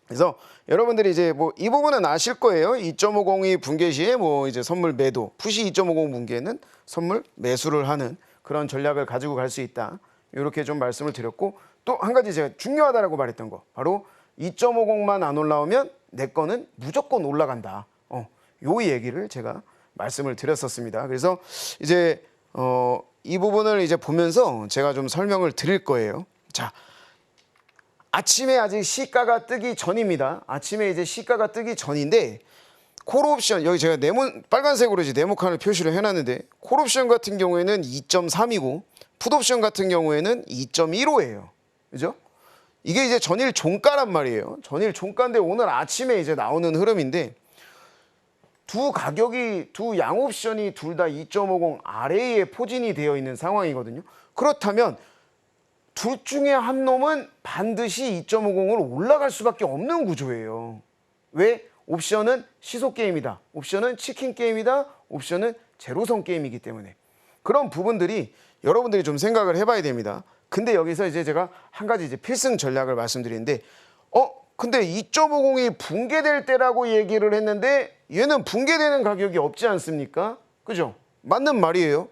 그래서 여러분들이 이제 뭐 이 부분은 아실 거예요. 2.50이 붕괴 시에 뭐 이제 선물 매도, 푸시 2.50 붕괴는 선물 매수를 하는 그런 전략을 가지고 갈 수 있다. 이렇게 좀 말씀을 드렸고, 또 한 가지 제가 중요하다라고 말했던 거, 바로 2.50만 안 올라오면 내 거는 무조건 올라간다. 요 얘기를 제가 말씀을 드렸었습니다. 그래서 이제 이 부분을 이제 보면서 제가 좀 설명을 드릴 거예요. 자, 아침에 아직 시가가 뜨기 전입니다. 아침에 이제 시가가 뜨기 전인데, 콜옵션 여기 제가 빨간색으로 이제 네모칸을 표시를 해놨는데, 콜옵션 같은 경우에는 2.3이고 풋옵션 같은 경우에는 2.15예요. 그죠? 이게 이제 전일 종가란 말이에요. 전일 종가인데 오늘 아침에 이제 나오는 흐름인데, 두 양옵션이 둘 다 2.50 아래에 포진이 되어 있는 상황이거든요. 그렇다면 둘 중에 한 놈은 반드시 2.50으로 올라갈 수밖에 없는 구조예요. 왜? 옵션은 시속 게임이다. 옵션은 치킨 게임이다. 옵션은 제로섬 게임이기 때문에. 그런 부분들이 여러분들이 좀 생각을 해봐야 됩니다. 근데 여기서 이제 제가 한 가지 이제 필승 전략을 말씀드리는데, 근데 2.50이 붕괴될 때라고 얘기를 했는데 얘는 붕괴되는 가격이 없지 않습니까? 그죠? 맞는 말이에요.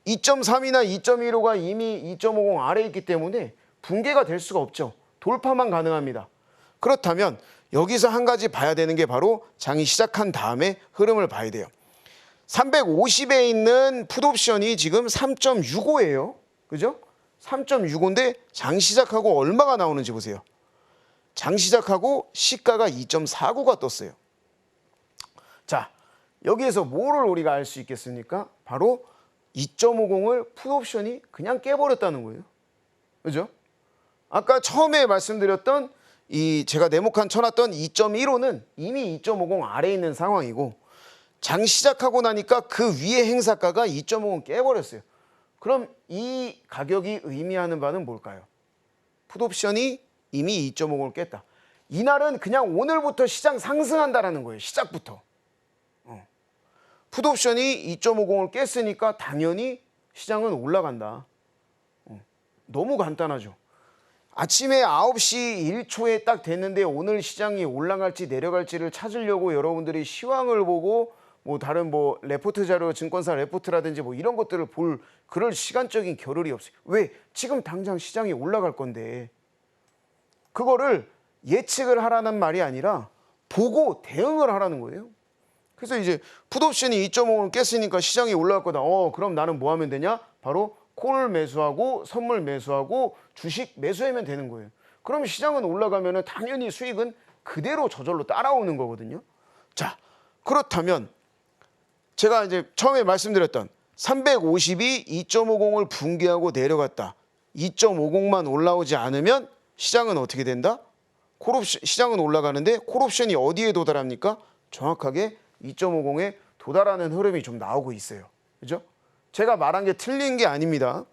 2.3이나 2.15가 이미 2.50 아래에 있기 때문에 붕괴가 될 수가 없죠. 돌파만 가능합니다. 그렇다면 여기서 한 가지 봐야 되는 게 바로 장이 시작한 다음에 흐름을 봐야 돼요. 350에 있는 풋옵션이 지금 3.65예요. 그죠? 3.65인데 장 시작하고 얼마가 나오는지 보세요. 장 시작하고 시가가 2.49가 떴어요. 자, 여기에서 뭐를 우리가 알 수 있겠습니까? 바로 2.50을 풋옵션이 그냥 깨버렸다는 거예요. 그죠? 아까 처음에 말씀드렸던 제가 네모칸 쳐놨던 2.15는 이미 2.50 아래에 있는 상황이고, 장 시작하고 나니까 그 위에 행사가가 2.50 깨버렸어요. 그럼 이 가격이 의미하는 바는 뭘까요? 풋옵션이 이미 2.50을 깼다. 이날은 그냥 오늘부터 시장 상승한다라는 거예요. 시작부터. 풋옵션이 2.50을 깼으니까 당연히 시장은 올라간다. 너무 간단하죠. 아침에 9시 1초에 딱 됐는데 오늘 시장이 올라갈지 내려갈지를 찾으려고 여러분들이 시황을 보고 뭐 다른 뭐 레포트 자료, 증권사 레포트라든지 뭐 이런 것들을 볼 그럴 시간적인 겨를이 없어요. 왜? 지금 당장 시장이 올라갈 건데. 그거를 예측을 하라는 말이 아니라 보고 대응을 하라는 거예요. 그래서 이제 풋옵션이 2.50을 깼으니까 시장이 올라갈 거다. 그럼 나는 뭐 하면 되냐? 바로 콜 매수하고 선물 매수하고 주식 매수하면 되는 거예요. 그럼 시장은 올라가면 당연히 수익은 그대로 저절로 따라오는 거거든요. 자, 그렇다면 제가 이제 처음에 말씀드렸던 350이 2.50을 붕괴하고 내려갔다. 2.50만 올라오지 않으면 시장은 어떻게 된다? 시장은 올라가는데 콜옵션이 어디에 도달합니까? 정확하게 2.50에 도달하는 흐름이 좀 나오고 있어요. 그죠? 제가 말한 게 틀린 게 아닙니다.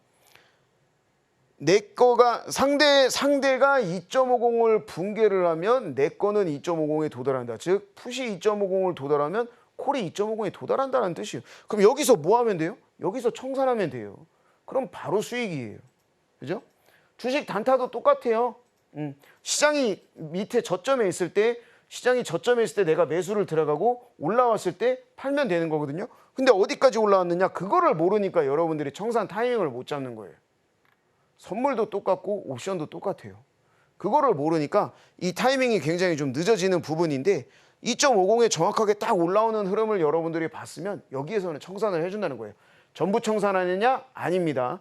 내 거가 상대가 2.50을 붕괴를 하면 내 거는 2.50에 도달한다. 즉 풋이 2.50을 도달하면 콜이 2.50에 도달한다는 뜻이에요. 그럼 여기서 뭐 하면 돼요? 여기서 청산하면 돼요. 그럼 바로 수익이에요. 그죠? 주식 단타도 똑같아요. 시장이 밑에 저점에 있을 때, 내가 매수를 들어가고 올라왔을 때 팔면 되는 거거든요. 근데 어디까지 올라왔느냐? 그거를 모르니까 여러분들이 청산 타이밍을 못 잡는 거예요. 선물도 똑같고 옵션도 똑같아요. 그거를 모르니까 이 타이밍이 굉장히 좀 늦어지는 부분인데, 2.50에 정확하게 딱 올라오는 흐름을 여러분들이 봤으면 여기에서는 청산을 해준다는 거예요. 전부 청산하느냐? 아닙니다.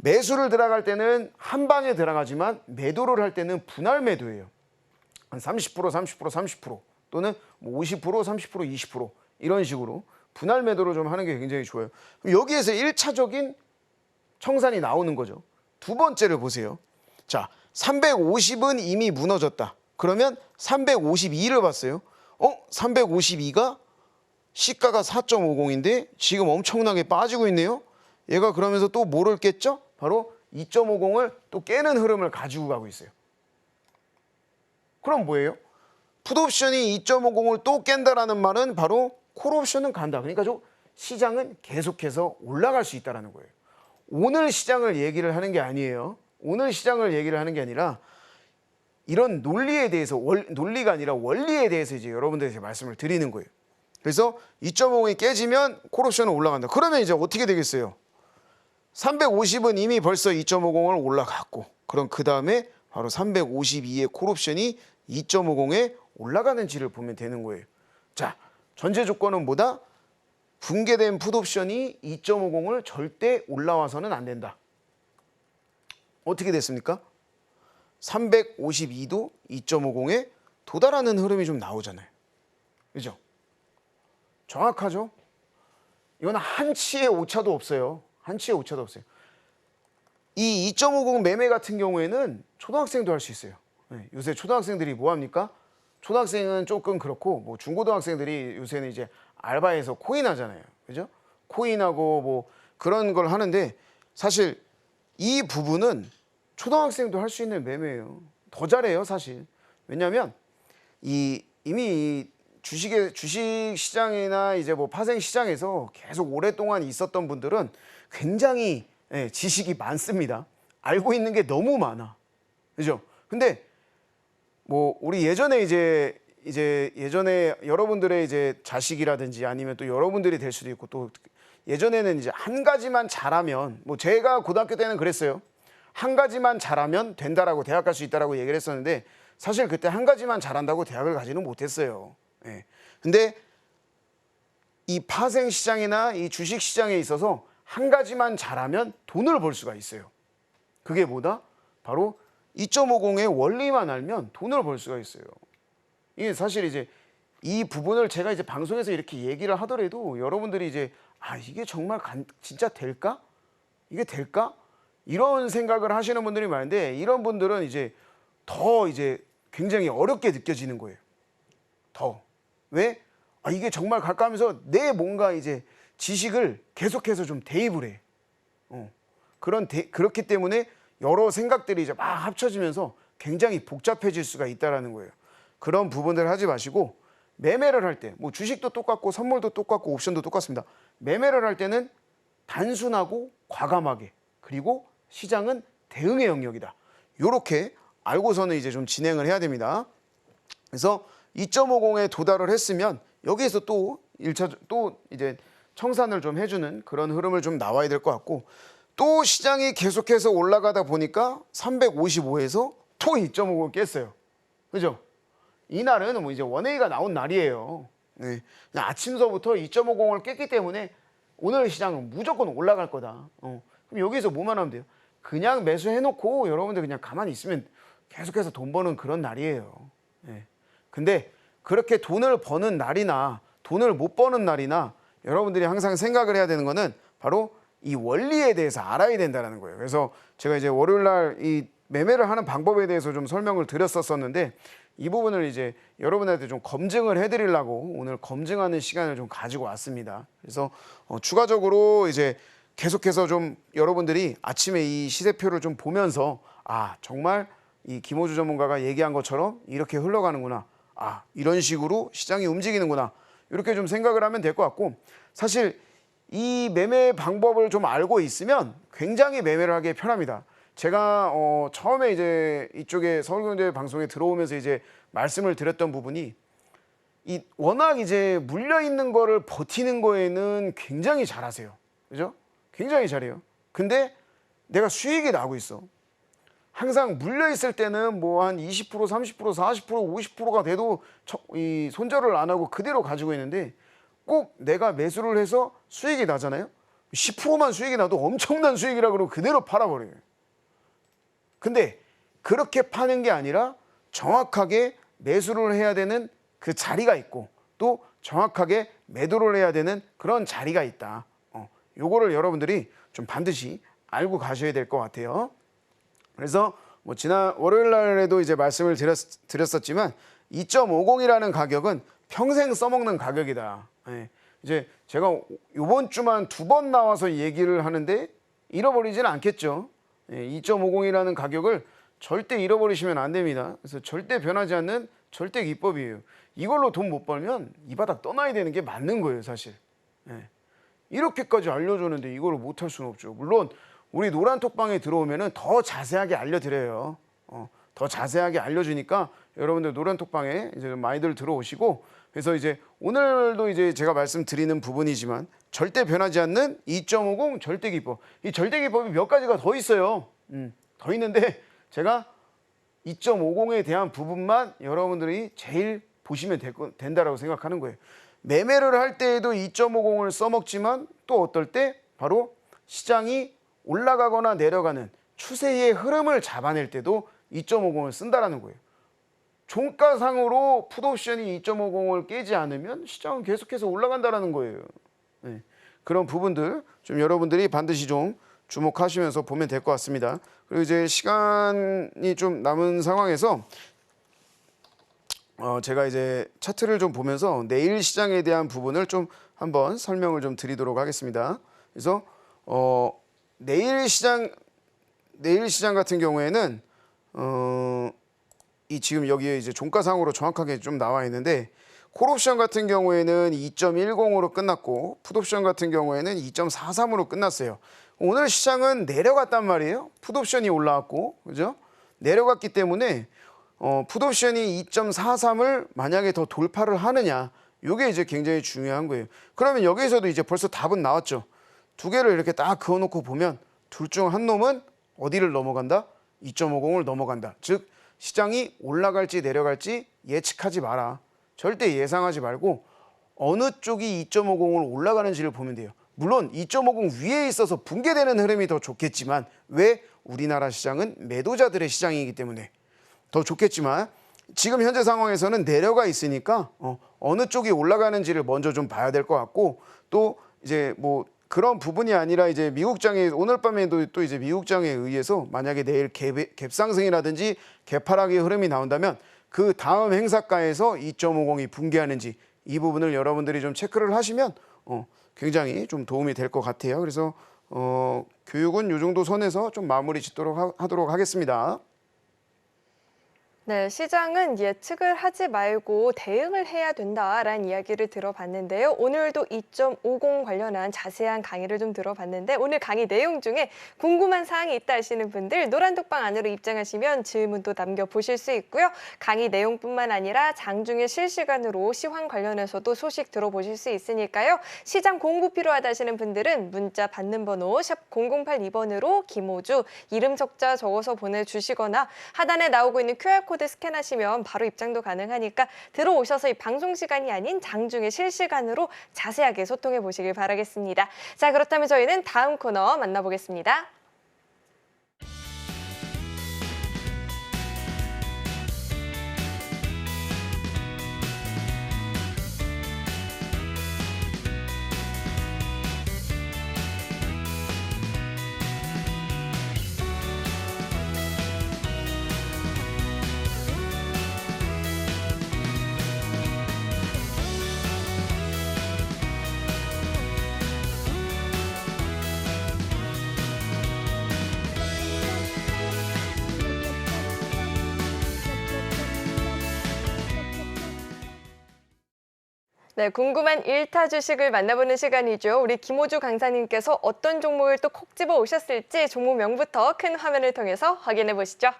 매수를 들어갈 때는 한 방에 들어가지만 매도를 할 때는 분할 매도예요. 한 30% 또는 뭐 50%, 30%, 20% 이런 식으로 분할 매도를 좀 하는 게 굉장히 좋아요. 여기에서 1차적인 청산이 나오는 거죠. 두 번째를 보세요. 자, 350은 이미 무너졌다. 그러면 352를 봤어요. 352가 시가가 4.50인데 지금 엄청나게 빠지고 있네요. 얘가 그러면서 또 뭐를 깼죠? 바로 2.50을 또 깨는 흐름을 가지고 가고 있어요. 그럼 뭐예요? 풋옵션이 2.50을 또 깬다라는 말은 바로 콜옵션은 간다. 그러니까 시장은 계속해서 올라갈 수 있다는 거예요. 오늘 시장을 얘기를 하는 게 아니에요. 오늘 시장을 얘기를 하는 게 아니라 이런 논리에 대해서, 논리가 아니라 원리에 대해서 이제 여러분들에게 말씀을 드리는 거예요. 그래서 2.50이 깨지면 콜옵션은 올라간다. 그러면 이제 어떻게 되겠어요? 350은 이미 벌써 2.50을 올라갔고, 그럼 그 다음에 바로 352의 콜옵션이 2.50에 올라가는지를 보면 되는 거예요. 자, 전제 조건은 뭐다? 붕괴된 풋옵션이 2.50을 절대 올라와서는 안 된다. 어떻게 됐습니까? 352도 2.50에 도달하는 흐름이 좀 나오잖아요. 그죠? 정확하죠? 이거는 한치의 오차도 없어요. 한치의 오차도 없어요. 이 2.50 매매 같은 경우에는 초등학생도 할 수 있어요. 네, 요새 초등학생들이 뭐 합니까? 초등학생은 조금 그렇고, 뭐 중고등학생들이 요새는 이제 알바해서 코인 하잖아요. 그죠? 코인하고 뭐 그런 걸 하는데, 사실 이 부분은 초등학생도 할 수 있는 매매예요. 더 잘해요, 사실. 왜냐하면 이미 주식 시장이나 이제 뭐 파생 시장에서 계속 오랫동안 있었던 분들은 굉장히 지식이 많습니다. 알고 있는 게 너무 많아. 그죠? 근데 뭐 우리 예전에 예전에 여러분들의 이제 자식이라든지 아니면 또 여러분들이 될 수도 있고, 또 예전에는 이제 한 가지만 잘하면, 뭐 제가 고등학교 때는 그랬어요. 한 가지만 잘하면 된다라고, 대학 갈 수 있다라고 얘기를 했었는데, 사실 그때 한 가지만 잘한다고 대학을 가지는 못했어요. 예. 근데 이 파생 시장이나 이 주식 시장에 있어서 한 가지만 잘하면 돈을 벌 수가 있어요. 그게 뭐다? 바로 2.50의 원리만 알면 돈을 벌 수가 있어요. 이게 사실 이제 이 부분을 제가 이제 방송에서 이렇게 얘기를 하더라도 여러분들이 이제 이게 정말 진짜 될까? 이게 될까? 이런 생각을 하시는 분들이 많은데, 이런 분들은 이제 더 이제 굉장히 어렵게 느껴지는 거예요. 더. 왜? 이게 정말 갈까 하면서 내 뭔가 이제 지식을 계속해서 좀 대입을 해. 그렇기 때문에 여러 생각들이 이제 막 합쳐지면서 굉장히 복잡해질 수가 있다라는 거예요. 그런 부분들을 하지 마시고, 매매를 할 때, 뭐 주식도 똑같고 선물도 똑같고 옵션도 똑같습니다. 매매를 할 때는 단순하고 과감하게, 그리고 시장은 대응의 영역이다. 이렇게 알고서는 이제 좀 진행을 해야 됩니다. 그래서 2.50에 도달을 했으면 여기에서 또 이제 청산을 좀 해주는 그런 흐름을 좀 나와야 될 것 같고, 또 시장이 계속해서 올라가다 보니까 355에서 또 2.50을 깼어요. 그죠? 이날은 뭐 이제 원웨이가 나온 날이에요. 네. 그냥 아침서부터 2.50을 깼기 때문에 오늘 시장은 무조건 올라갈 거다. 그럼 여기서 뭐만 하면 돼요? 그냥 매수해놓고 여러분들 그냥 가만히 있으면 계속해서 돈 버는 그런 날이에요. 네. 근데 그렇게 돈을 버는 날이나 돈을 못 버는 날이나 여러분들이 항상 생각을 해야 되는 거는 바로 이 원리에 대해서 알아야 된다는 거예요. 그래서 제가 이제 월요일 날 이 매매를 하는 방법에 대해서 좀 설명을 드렸었는데, 이 부분을 이제 여러분한테 좀 검증을 해드리려고 오늘 검증하는 시간을 좀 가지고 왔습니다. 그래서 추가적으로 이제 계속해서 좀 여러분들이 아침에 이 시세표를 좀 보면서 정말 이 김호주 전문가가 얘기한 것처럼 이렇게 흘러가는구나, 이런 식으로 시장이 움직이는구나, 이렇게 좀 생각을 하면 될 것 같고, 사실 이 매매 방법을 좀 알고 있으면 굉장히 매매를 하기 편합니다. 제가 처음에 이제 이쪽에 서울경제 방송에 들어오면서 이제 말씀을 드렸던 부분이, 워낙 이제 물려 있는 거를 버티는 거에는 굉장히 잘하세요. 그죠? 굉장히 잘해요. 근데 내가 수익이 나고 있어. 항상 물려 있을 때는 뭐 한 20%, 30%, 40%, 50%가 돼도 이 손절을 안 하고 그대로 가지고 있는데, 꼭 내가 매수를 해서 수익이 나잖아요. 10%만 수익이 나도 엄청난 수익이라 그러고 그대로 팔아버려요. 근데 그렇게 파는 게 아니라 정확하게 매수를 해야 되는 그 자리가 있고, 또 정확하게 매도를 해야 되는 그런 자리가 있다. 요거를 여러분들이 좀 반드시 알고 가셔야 될 것 같아요. 그래서 뭐 지난 월요일 날에도 이제 말씀을 드렸었지만 2.50이라는 가격은 평생 써먹는 가격이다. 예. 이제 제가 이번 주만 2번 나와서 얘기를 하는데 잃어버리지는 않겠죠. 예. 2.50이라는 가격을 절대 잃어버리시면 안 됩니다. 그래서 절대 변하지 않는 절대 기법이에요. 이걸로 돈 못 벌면 이 바닥 떠나야 되는 게 맞는 거예요, 사실. 예. 이렇게까지 알려줬는데 이걸 못 할 수는 없죠. 물론 우리 노란톡방에 들어오면은 더 자세하게 알려드려요. 더 자세하게 알려주니까 여러분들 노란톡방에 이제 많이들 들어오시고, 그래서 이제 오늘도 이제 제가 말씀드리는 부분이지만 절대 변하지 않는 2.50 절대 기법. 이 절대 기법이 몇 가지가 더 있어요. 더 있는데 제가 2.50에 대한 부분만 여러분들이 제일 보시면 된다라고 생각하는 거예요. 매매를 할 때에도 2.50을 써먹지만 또 어떨 때 바로 시장이 올라가거나 내려가는 추세의 흐름을 잡아낼 때도 2.50을 쓴다라는 거예요. 종가상으로 풋옵션이 2.50을 깨지 않으면 시장은 계속해서 올라간다라는 거예요. 네. 그런 부분들 좀 여러분들이 반드시 좀 주목하시면서 보면 될 것 같습니다. 그리고 이제 시간이 좀 남은 상황에서 제가 이제 차트를 좀 보면서 내일 시장에 대한 부분을 좀 한번 설명을 좀 드리도록 하겠습니다. 그래서 내일 시장 같은 경우에는 이 지금 여기에 이제 종가상으로 정확하게 좀 나와 있는데, 콜옵션 같은 경우에는 2.10으로 끝났고 풋옵션 같은 경우에는 2.43으로 끝났어요. 오늘 시장은 내려갔단 말이에요. 풋옵션이 올라왔고, 그죠? 내려갔기 때문에 풋옵션이 2.43을 만약에 더 돌파를 하느냐, 이게 이제 굉장히 중요한 거예요. 그러면 여기에서도 이제 벌써 답은 나왔죠. 두 개를 이렇게 딱 그어놓고 보면 둘 중 한 놈은 어디를 넘어간다? 2.50을 넘어간다. 즉 시장이 올라갈지 내려갈지 예측하지 마라. 절대 예상하지 말고 어느 쪽이 2.50을 올라가는지를 보면 돼요. 물론 2.50 위에 있어서 붕괴되는 흐름이 더 좋겠지만, 왜? 우리나라 시장은 매도자들의 시장이기 때문에 더 좋겠지만, 지금 현재 상황에서는 내려가 있으니까 어느 쪽이 올라가는지를 먼저 좀 봐야 될 것 같고, 또 이제 뭐 그런 부분이 아니라 이제 미국장에 오늘 밤에도 또 이제 미국장에 의해서 만약에 내일 갭상승이라든지 갭하락의 흐름이 나온다면 그 다음 행사가에서 2.50이 붕괴하는지 이 부분을 여러분들이 좀 체크를 하시면 굉장히 좀 도움이 될 것 같아요. 그래서 교육은 이 정도 선에서 좀 마무리 짓도록 하도록 하겠습니다. 네, 시장은 예측을 하지 말고 대응을 해야 된다라는 이야기를 들어봤는데요. 오늘도 2.50 관련한 자세한 강의를 좀 들어봤는데, 오늘 강의 내용 중에 궁금한 사항이 있다 하시는 분들 노란톡방 안으로 입장하시면 질문도 남겨보실 수 있고요. 강의 내용뿐만 아니라 장중에 실시간으로 시황 관련해서도 소식 들어보실 수 있으니까요. 시장 공부 필요하다 하시는 분들은 문자 받는 번호 샵 0082번으로 김호주 이름 적자 적어서 보내주시거나 하단에 나오고 있는 QR코드 스캔하시면 바로 입장도 가능하니까 들어오셔서 이 방송 시간이 아닌 장중에 실시간으로 자세하게 소통해 보시길 바라겠습니다. 자, 그렇다면 저희는 다음 코너 만나보겠습니다. 네, 궁금한 1타 주식을 만나보는 시간이죠. 우리 김호주 강사님께서 어떤 종목을 또 콕 집어 오셨을지 종목명부터 큰 화면을 통해서 확인해 보시죠.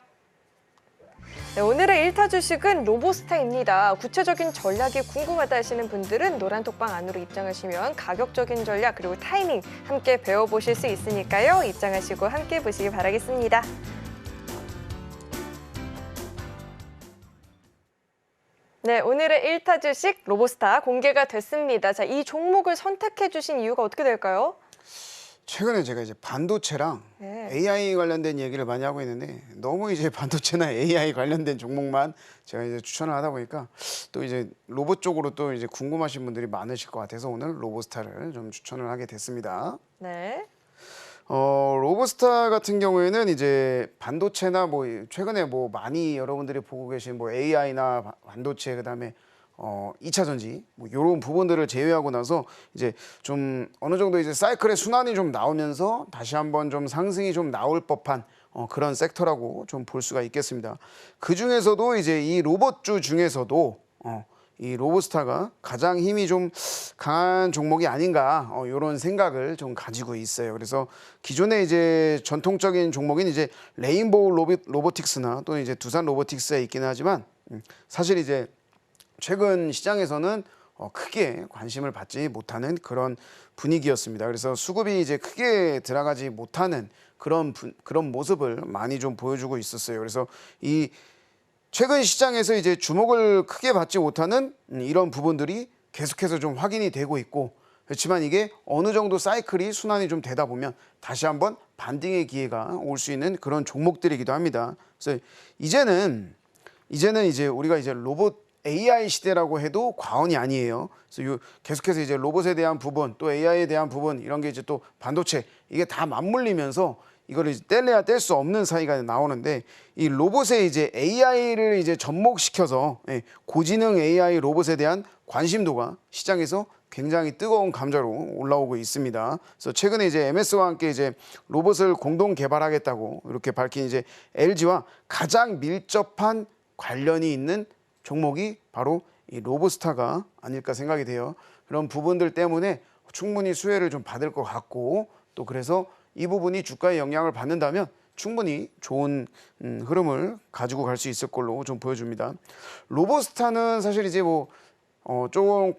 네, 오늘의 1타 주식은 로보스타입니다. 구체적인 전략이 궁금하다 하시는 분들은 노란톡방 안으로 입장하시면 가격적인 전략 그리고 타이밍 함께 배워보실 수 있으니까요. 입장하시고 함께 보시기 바라겠습니다. 네, 오늘의 1타 주식 로보스타 공개가 됐습니다. 자, 이 종목을 선택해 주신 이유가 어떻게 될까요? 최근에 제가 이제 반도체랑 AI 관련된 얘기를 많이 하고 있는데, 너무 이제 반도체나 AI 관련된 종목만 제가 이제 추천을 하다 보니까 또 이제 로봇 쪽으로 또 이제 궁금하신 분들이 많으실 것 같아서 오늘 로보스타를 좀 추천을 하게 됐습니다. 네. 로보스타 같은 경우에는 이제 반도체나 뭐 최근에 뭐 많이 여러분들이 보고 계신 뭐 AI나 반도체 그다음에 2차 전지 뭐 이런 부분들을 제외하고 나서 이제 좀 어느 정도 이제 사이클의 순환이 좀 나오면서 다시 한번 좀 상승이 좀 나올 법한 그런 섹터라고 좀 볼 수가 있겠습니다. 그 중에서도 이제 이 로봇주 중에서도 이 로보스타가 가장 힘이 좀 강한 종목이 아닌가 이런 생각을 좀 가지고 있어요. 그래서 기존에 이제 전통적인 종목인 이제 레인보우 로보틱스나 또는 이제 두산 로보틱스에 있기는 하지만 사실 이제 최근 시장에서는 크게 관심을 받지 못하는 그런 분위기였습니다. 그래서 수급이 이제 크게 들어가지 못하는 그런 모습을 많이 좀 보여주고 있었어요. 그래서 이 최근 시장에서 이제 주목을 크게 받지 못하는 이런 부분들이 계속해서 좀 확인이 되고 있고, 그렇지만 이게 어느 정도 사이클이 순환이 좀 되다 보면 다시 한번 반등의 기회가 올 수 있는 그런 종목들이기도 합니다. 그래서 이제는 이제 우리가 이제 로봇 AI 시대라고 해도 과언이 아니에요. 그래서 계속해서 이제 로봇에 대한 부분, 또 AI에 대한 부분, 이런 게 이제 또 반도체, 이게 다 맞물리면서 이거를 이제 뗄래야 뗄 수 없는 사이가 나오는데, 이 로봇에 이제 AI를 이제 접목시켜서 고지능 AI 로봇에 대한 관심도가 시장에서 굉장히 뜨거운 감자로 올라오고 있습니다. 그래서 최근에 이제 MS와 함께 이제 로봇을 공동 개발하겠다고 이렇게 밝힌 이제 LG와 가장 밀접한 관련이 있는 종목이 바로 이 로보스타가 아닐까 생각이 돼요. 그런 부분들 때문에 충분히 수혜를 좀 받을 것 같고, 또 그래서 이 부분이 주가에 영향을 받는다면 충분히 좋은 흐름을 가지고 갈 수 있을 걸로 좀 보여줍니다. 로보스타는 사실 이제 뭐 조금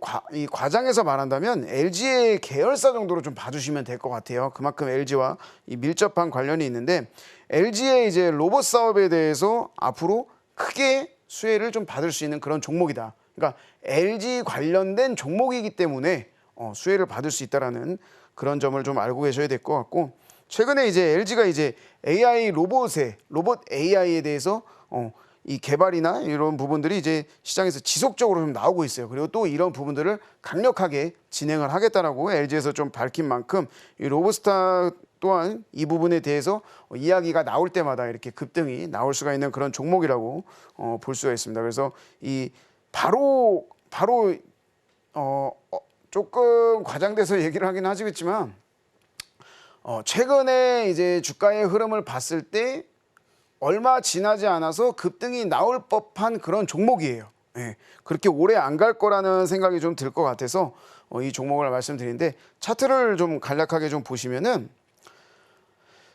과장해서 말한다면 LG의 계열사 정도로 좀 봐주시면 될 것 같아요. 그만큼 LG와 이 밀접한 관련이 있는데, LG의 이제 로봇 사업에 대해서 앞으로 크게 수혜를 좀 받을 수 있는 그런 종목이다. 그러니까 LG 관련된 종목이기 때문에 수혜를 받을 수 있다라는 그런 점을 좀 알고 계셔야 될 것 같고, 최근에 이제 LG가 이제 로봇 AI에 대해서 이 개발이나 이런 부분들이 이제 시장에서 지속적으로 좀 나오고 있어요. 그리고 또 이런 부분들을 강력하게 진행을 하겠다라고 LG에서 좀 밝힌 만큼 이 로보스타 또한 이 부분에 대해서 이야기가 나올 때마다 이렇게 급등이 나올 수가 있는 그런 종목이라고 볼 수가 있습니다. 그래서 이 바로 조금 과장돼서 얘기를 하긴 하지만 최근에 이제 주가의 흐름을 봤을 때 얼마 지나지 않아서 급등이 나올 법한 그런 종목이에요. 그렇게 오래 안 갈 거라는 생각이 좀 들 것 같아서 이 종목을 말씀드리는데, 차트를 좀 간략하게 좀 보시면은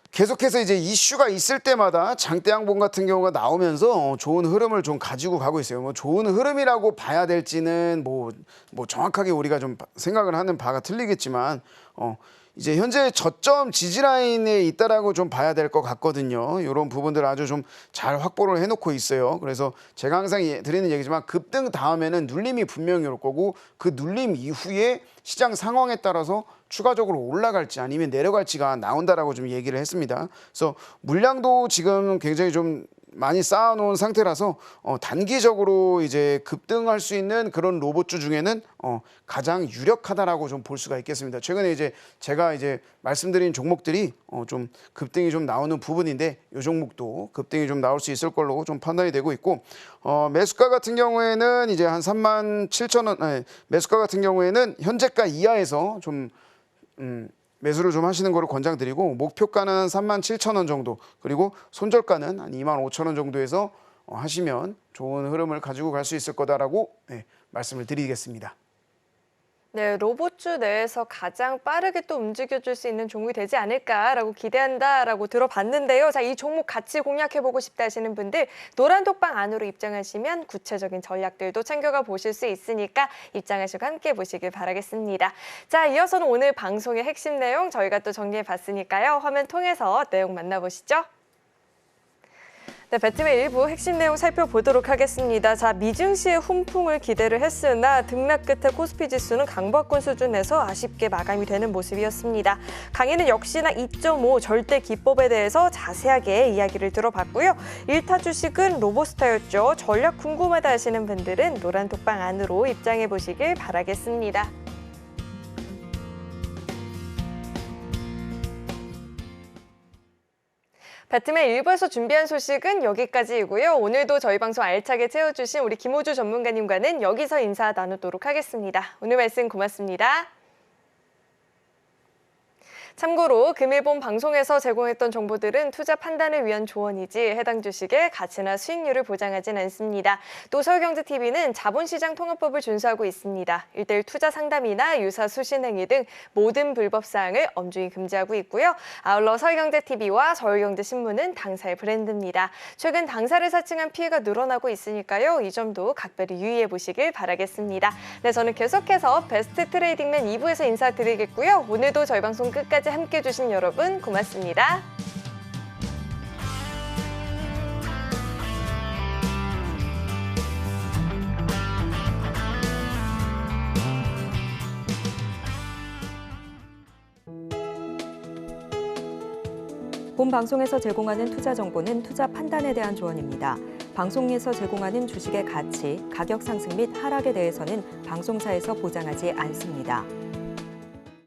계속해서 이제 이슈가 있을 때마다 장대 양봉 같은 경우가 나오면서 좋은 흐름을 좀 가지고 가고 있어요. 뭐 좋은 흐름이라고 봐야 될지는 뭐 정확하게 우리가 좀 생각을 하는 바가 틀리겠지만 이제 현재 저점 지지라인에 있다라고 좀 봐야 될 것 같거든요. 이런 부분들 아주 좀 잘 확보를 해놓고 있어요. 그래서 제가 항상 드리는 얘기지만 급등 다음에는 눌림이 분명히 올 거고, 그 눌림 이후에 시장 상황에 따라서 추가적으로 올라갈지 아니면 내려갈지가 나온다라고 좀 얘기를 했습니다. 그래서 물량도 지금 굉장히 좀 많이 쌓아놓은 상태라서 단기적으로 이제 급등할 수 있는 그런 로봇주 중에는 가장 유력하다라고 좀 볼 수가 있겠습니다. 최근에 이제 제가 이제 말씀드린 종목들이 좀 급등이 좀 나오는 부분인데, 이 종목도 급등이 좀 나올 수 있을 걸로 좀 판단이 되고 있고, 매수가 같은 경우에는 이제 한 37,000원, 매수가 같은 경우에는 현재가 이하에서 좀 매수를 좀 하시는 거를 권장드리고, 목표가는 37,000원 정도, 그리고 손절가는 한 25,000원 정도에서 하시면 좋은 흐름을 가지고 갈 수 있을 거다라고 말씀을 드리겠습니다. 네, 로봇주 내에서 가장 빠르게 또 움직여줄 수 있는 종목이 되지 않을까라고 기대한다라고 들어봤는데요. 자, 이 종목 같이 공략해보고 싶다 하시는 분들 노란 톡방 안으로 입장하시면 구체적인 전략들도 챙겨가 보실 수 있으니까 입장하시고 함께 보시길 바라겠습니다. 자, 이어서는 오늘 방송의 핵심 내용 저희가 또 정리해봤으니까요. 화면 통해서 내용 만나보시죠. 네, 배트의 일부 핵심 내용 살펴보도록 하겠습니다. 자, 미증시의 훈풍을 기대를 했으나 등락 끝에 코스피 지수는 강보합권 수준에서 아쉽게 마감이 되는 모습이었습니다. 강의는 역시나 2.5 절대 기법에 대해서 자세하게 이야기를 들어봤고요. 1타 주식은 로보스타였죠. 전략 궁금하다 하시는 분들은 노란 톡방 안으로 입장해 보시길 바라겠습니다. 배트맨 일부에서 준비한 소식은 여기까지이고요. 오늘도 저희 방송 알차게 채워주신 우리 김호주 전문가님과는 여기서 인사 나누도록 하겠습니다. 오늘 말씀 고맙습니다. 참고로 금일본 방송에서 제공했던 정보들은 투자 판단을 위한 조언이지 해당 주식의 가치나 수익률을 보장하진 않습니다. 또 서울경제TV는 자본시장 통합법을 준수하고 있습니다. 1:1 투자 상담이나 유사 수신 행위 등 모든 불법 사항을 엄중히 금지하고 있고요. 아울러 서울경제TV와 서울경제신문은 당사의 브랜드입니다. 최근 당사를 사칭한 피해가 늘어나고 있으니까요. 이 점도 각별히 유의해 보시길 바라겠습니다. 네, 저는 계속해서 베스트 트레이딩맨 2부에서 인사드리겠고요. 오늘도 저희 방송 끝까지 함께 해주신 여러분 고맙습니다. 본 방송에서 제공하는 투자 정보는 투자 판단에 대한 조언입니다. 방송에서 제공하는 주식의 가치, 가격 상승 및 하락에 대해서는 방송사에서 보장하지 않습니다.